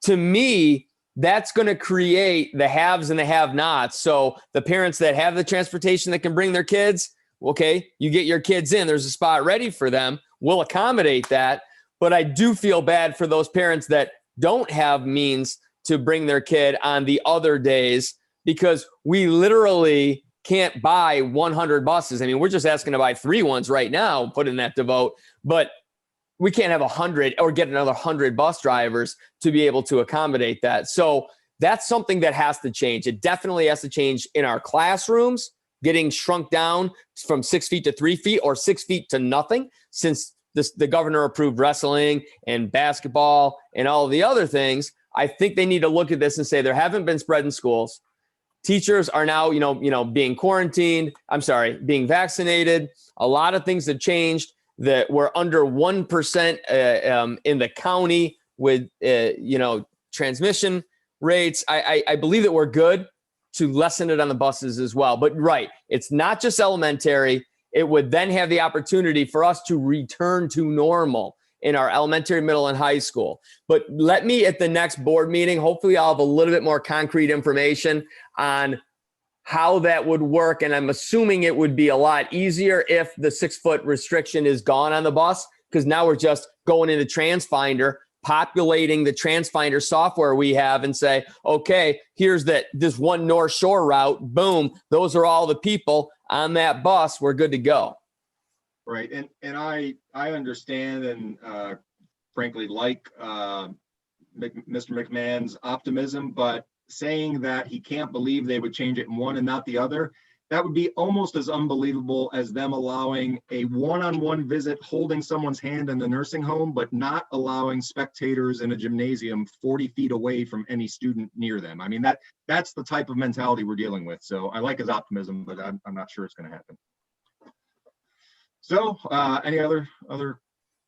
to me, that's going to create the haves and the have-nots. So the parents that have the transportation that can bring their kids, okay, you get your kids in, there's a spot ready for them. We'll accommodate that. But I do feel bad for those parents that don't have means to bring their kid on the other days, because we literally can't buy 100 buses. I mean, we're just asking to buy 3 ones right now, putting that to vote. But we can't have 100 or get another 100 bus drivers to be able to accommodate that. So that's something that has to change. It definitely has to change in our classrooms, getting shrunk down from 6 feet to 3 feet or 6 feet to nothing, since the governor approved wrestling and basketball and all of the other things. I think they need to look at this and say there haven't been spread in schools. Teachers are now, being quarantined. Being vaccinated. A lot of things have changed. That we're under 1% in the county with, transmission rates. I believe that we're good to lessen it on the buses as well. But right, it's not just elementary. It would then have the opportunity for us to return to normal in our elementary, middle, and high school. But let me, at the next board meeting, hopefully I'll have a little bit more concrete information on how that would work. And I'm assuming it would be a lot easier if the 6-foot restriction is gone on the bus, because now we're just going into TransFinder, populating the TransFinder software we have and say, okay, here's this one North Shore route. Boom. Those are all the people on that bus. We're good to go. Right. And I understand and frankly like Mr. McMahon's optimism, but saying that he can't believe they would change it in one and not the other, that would be almost as unbelievable as them allowing a one-on-one visit holding someone's hand in the nursing home, but not allowing spectators in a gymnasium 40 feet away from any student near them. I mean, that's the type of mentality we're dealing with. So I like his optimism, but I'm not sure it's going to happen. So any other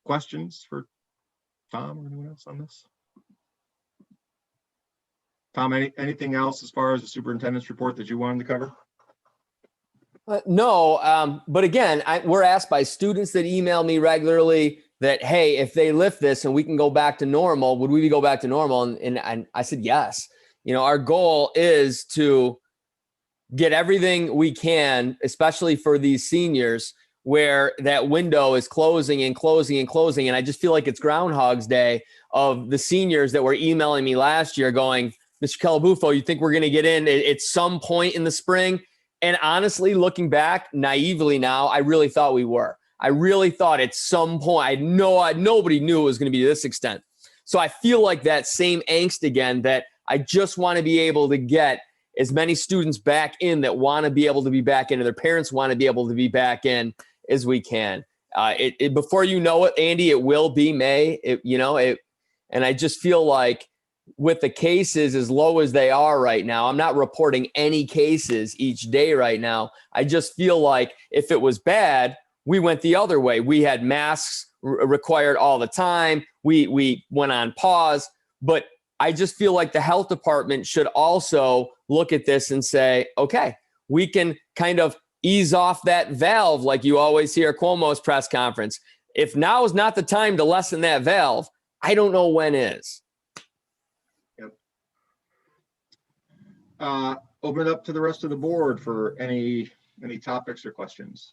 questions for Tom or anyone else on this? Tom, anything else as far as the superintendent's report that you wanted to cover? No, but again, we're asked by students that email me regularly that, hey, if they lift this and we can go back to normal, would we go back to normal? And I said, yes. our goal is to get everything we can, especially for these seniors, where that window is closing and closing and closing. And I just feel like it's Groundhog's Day of the seniors that were emailing me last year going, Mr. Calabufo, you think we're going to get in at some point in the spring? And honestly, looking back naively now, I really thought we were. I really thought at some point, nobody knew it was going to be to this extent. So I feel like that same angst again, that I just want to be able to get as many students back in that want to be able to be back in, and their parents want to be able to be back in as we can. Before you know it, Andy, it will be May. And I just feel like with the cases as low as they are right now, I'm not reporting any cases each day right now. I just feel like if it was bad, we went the other way. We had masks required all the time. We went on pause, but I just feel like the health department should also look at this and say, okay, we can kind of ease off that valve like you always hear Cuomo's press conference. If now is not the time to lessen that valve, I don't know when is. Yep. Open it up to the rest of the board for any topics or questions.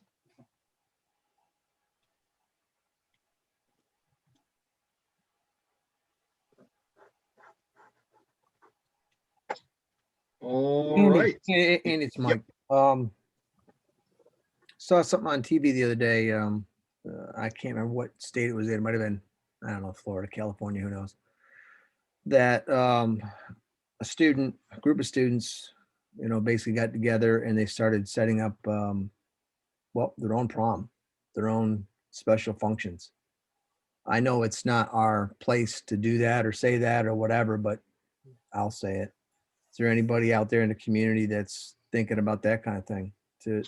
All right. And it's Mike. Saw something on TV the other day. I can't remember what state it was in. It might have been, I don't know, Florida, California, who knows. That a group of students, basically got together and they started setting up, their own prom, their own special functions. I know it's not our place to do that or say that or whatever, but I'll say it. Is there anybody out there in the community that's thinking about that kind of thing to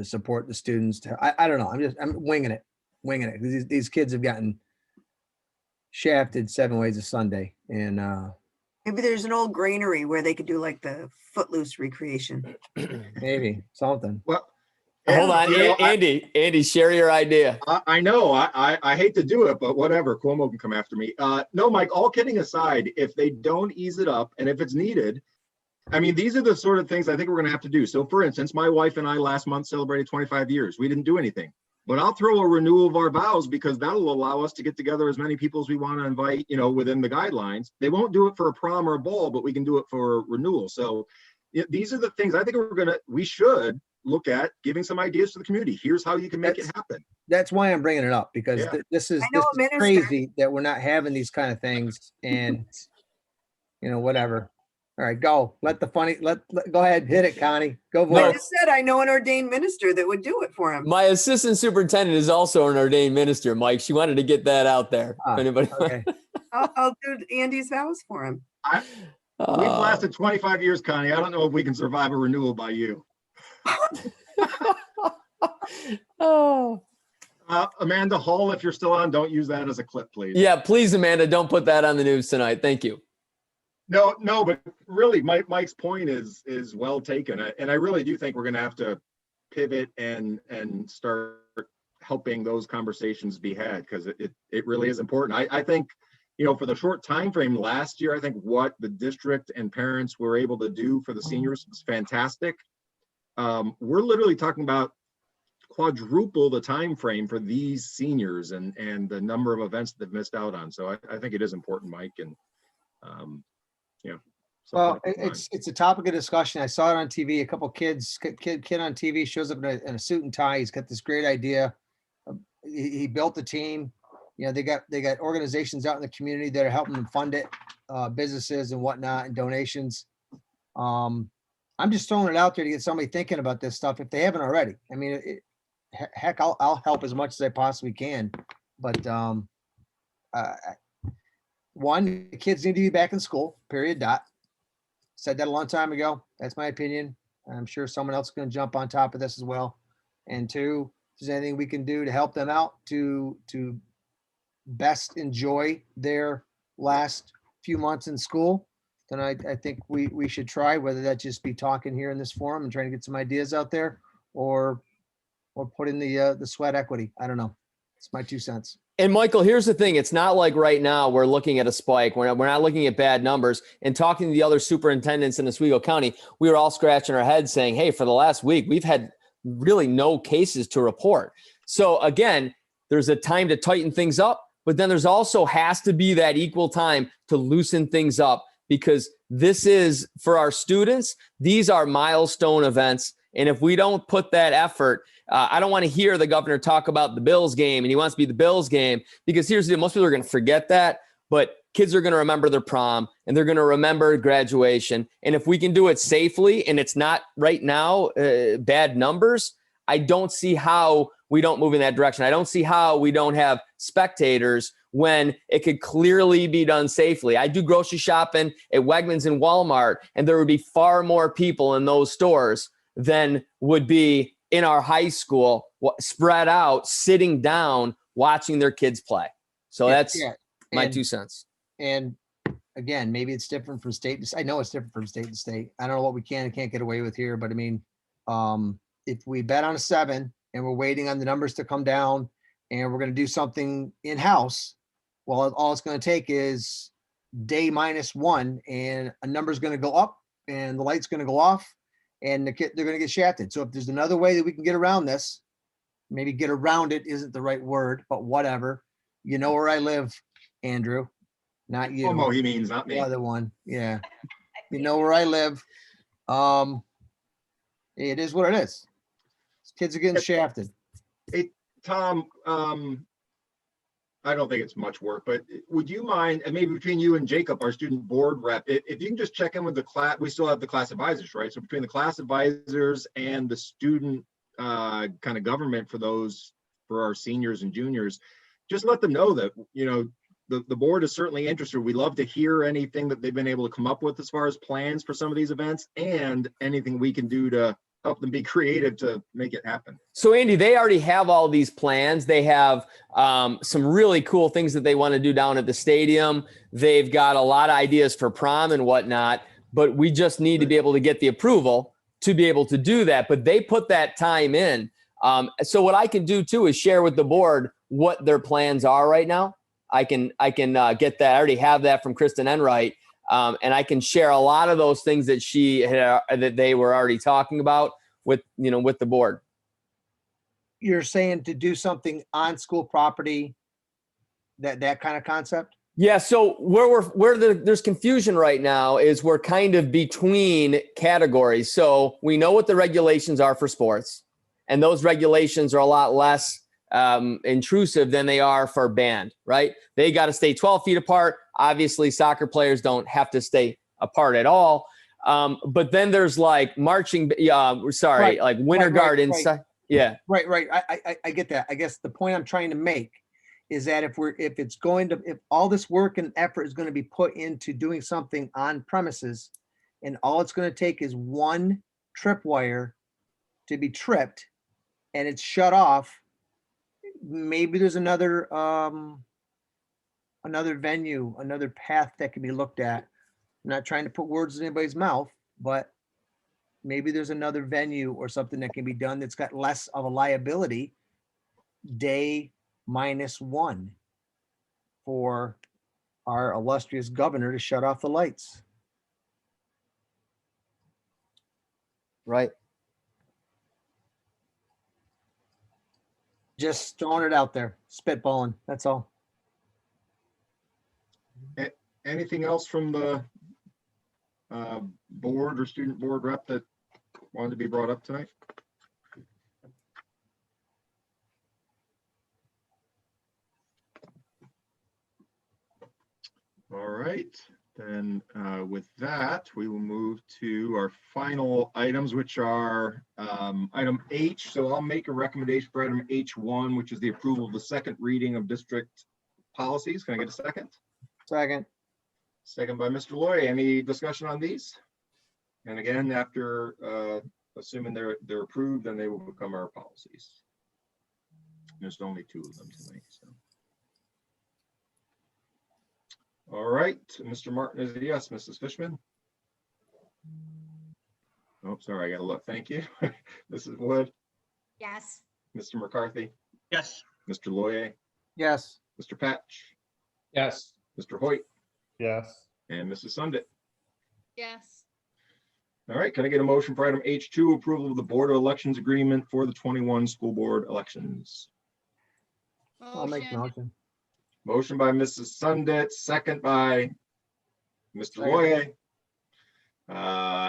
support the students? I don't know. I'm winging it. These kids have gotten shafted 7 ways a Sunday, and Maybe there's an old granary where they could do like the Footloose recreation. maybe something. Well, Hold on, Andy, share your idea. I know. I hate to do it, but whatever. Cuomo can come after me. No, Mike, all kidding aside, if they don't ease it up and if it's needed, I mean, these are the sort of things I think we're going to have to do. So for instance, my wife and I last month celebrated 25 years. We didn't do anything, but I'll throw a renewal of our vows because that'll allow us to get together as many people as we want to invite, within the guidelines. They won't do it for a prom or a ball, but we can do it for renewal. So these are the things I think we should look at giving some ideas to the community. Here's how you can make it happen. That's why I'm bringing it up, because Yeah. this is Minister. crazy that we're not having these kind of things, and whatever. All right, go. Go ahead, hit it, Connie. Go for I it. just said I know an ordained minister that would do it for him. My assistant superintendent is also an ordained minister, Mike. She wanted to get that out there. If anybody Okay. I'll do Andy's vows for him. We've lasted 25 years, Connie. I don't know if we can survive a renewal by you. Amanda Hall, if you're still on, don't use that as a clip, please. Yeah, please, Amanda, don't put that on the news tonight. Thank you. No, but really, Mike's point is well taken, and I really do think we're going to have to pivot and start helping those conversations be had, because it really is important. I think, for the short time frame last year, I think what the district and parents were able to do for the seniors was fantastic. We're literally talking about quadruple the time frame for these seniors and the number of events that they've missed out on. So I think it is important, Mike, and Well, it's a topic of discussion. I saw it on TV. A couple kids, kid on TV shows up in a suit and tie. He's got this great idea. He built a team. They got organizations out in the community that are helping them fund it, businesses and whatnot, and donations. I'm just throwing it out there to get somebody thinking about this stuff if they haven't already. I mean, heck, I'll help as much as I possibly can. But one, the kids need to be back in school, period, dot. Said that a long time ago. That's my opinion. I'm sure someone else is going to jump on top of this as well. And two, if there's anything we can do to help them out to best enjoy their last few months in school, then I think we should try, whether that just be talking here in this forum and trying to get some ideas out there, or put in the sweat equity. I don't know. It's my 2 cents. And Michael, here's the thing. It's not like right now we're looking at a spike. We're not looking at bad numbers. And talking to the other superintendents in Oswego County, we were all scratching our heads saying, hey, for the last week, we've had really no cases to report. So again, there's a time to tighten things up, but then there's also has to be that equal time to loosen things up, because this is for our students. These are milestone events. And if we don't put that effort, I don't want to hear the governor talk about the Bills game and he wants to be the Bills game, because here's the deal. Most people are going to forget that, but kids are going to remember their prom and they're going to remember graduation. And if we can do it safely and it's not right now bad numbers, I don't see how we don't move in that direction. I don't see how we don't have spectators when it could clearly be done safely. I do grocery shopping at Wegmans and Walmart, and there would be far more people in those stores than would be in our high school, spread out, sitting down, watching their kids play. So that's my 2 cents. And again, maybe it's different from state to, I know it's different from state to state. I don't know what we can and can't get away with here, but I mean, if we bet on a 7 and we're waiting on the numbers to come down and we're going to do something in-house, well, all it's going to take is day -1 and a number's going to go up and the light's going to go off and they're going to get shafted. So if there's another way that we can get around this, maybe get around it isn't the right word, but whatever. You know where I live, Andrew, not you. Oh, he means not The me. other one. Yeah. You know where I live. It is what it is. Kids are getting shafted. Hey, Tom, I don't think it's much work, but would you mind, and maybe between you and Jacob, our student board rep, if you can just check in with the class, we still have the class advisors, right? So between the class advisors and the student kind of government for those, for our seniors and juniors, just let them know that, you know, the board is certainly interested. We'd love to hear anything that they've been able to come up with as far as plans for some of these events and anything we can do to help them be creative to make it happen. So Andy, they already have all these plans. They have some really cool things that they want to do down at the stadium. They've got a lot of ideas for prom and whatnot, but we just need to be able to get the approval to be able to do that. But they put that time in. So what I can do too is share with the board what their plans are right now. I can get that. I already have that from Kristen Enright. And I can share a lot of those things that that they were already talking about with the board. You're saying to do something on school property, that kind of concept? Yeah. So there's confusion right now is we're kind of between categories. So we know what the regulations are for sports, and those regulations are a lot less intrusive than they are for band, right? They got to stay 12 feet apart. Obviously, soccer players don't have to stay apart at all. But then there's like marching, like winter guard inside. Right. Yeah. Right. I get that. I guess the point I'm trying to make is that if all this work and effort is going to be put into doing something on premises, and all it's going to take is one tripwire to be tripped and it's shut off, maybe there's another venue, another path that can be looked at. I'm not trying to put words in anybody's mouth, but maybe there's another venue or something that can be done that's got less of a liability, day -1 for our illustrious governor to shut off the lights. Right. Just throwing it out there, spitballing, that's all. Anything else from the board or student board rep that wanted to be brought up tonight? All right, then with that, we will move to our final items, which are item H. So I'll make a recommendation for item H1, which is the approval of the second reading of district policies. Can I get a second? Second. Second by Mr. Loy. Any discussion on these? And again, after assuming they're approved, then they will become our policies. There's only 2 of them tonight. So. All right, Mr. Martin is a yes. Mrs. Fishman? Oh, sorry, I got to look. Thank you. Mrs. Wood? Yes. Mr. McCarthy? Yes. Mr. Loyer? Yes. Mr. Patch, Yes. Mr. Hoyt, Yes. and Mrs. Sundit. Yes. All right, can I get a motion for item H2, approval of the Board of Elections agreement for the 21 school board elections? I'll make the Motion. motion. Motion by Mrs. Sundit, second by Mr. Second. Loye.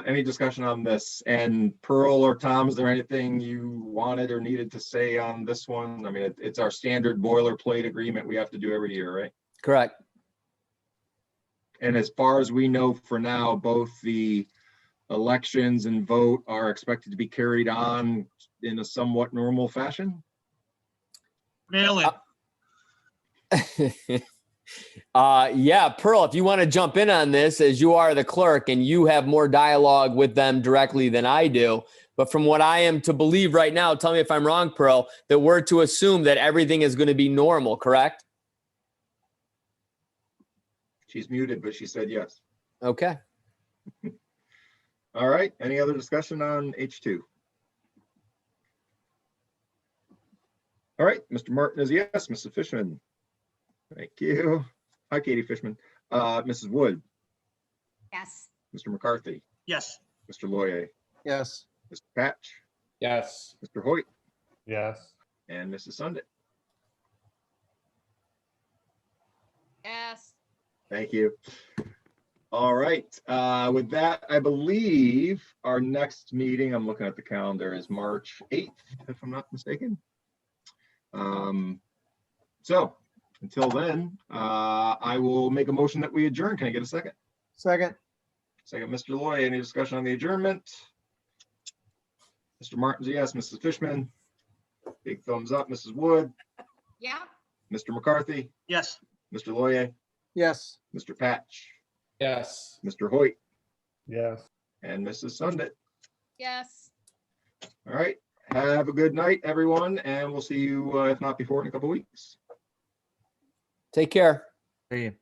Any discussion on this? And Pearl or Tom, is there anything you wanted or needed to say on this one? I mean, it's our standard boilerplate agreement we have to do every year, right? Correct. And as far as we know for now, both the elections and vote are expected to be carried on in a somewhat normal fashion. Mail it. Yeah, Pearl, if you want to jump in on this, as you are the clerk and you have more dialogue with them directly than I do. But from what I am to believe right now, tell me if I'm wrong, Pearl, that we're to assume that everything is going to be normal, correct? She's muted, but she said yes. Okay. All right, any other discussion on H2? All right, Mr. Martin is yes, Mrs. Fishman. Thank you. Hi, Katie Fishman. Mrs. Wood, Yes. Mr. McCarthy, Yes. Mr. Loye, Yes. Mr. Patch, Yes. Mr. Hoyt, Yes. and Mrs. Sundit. Yes. Thank you. All right, with that, I believe our next meeting, I'm looking at the calendar, is March 8th, if I'm not mistaken. So until then, I will make a motion that we adjourn. Can I get a second? Second. Second, Mr. Loy. Any discussion on the adjournment? Mr. Martin's a yes. Mrs. Fishman? Big thumbs up. Mrs. Wood? Yeah. Mr. McCarthy? Yes. Mr. Loye? Yes. Mr. Patch? Yes. Mr. Hoyt? Yes. And Mrs. Sundit. Yes. All right. Have a good night, everyone, and we'll see you, if not before, in a couple weeks. Take care. Hey.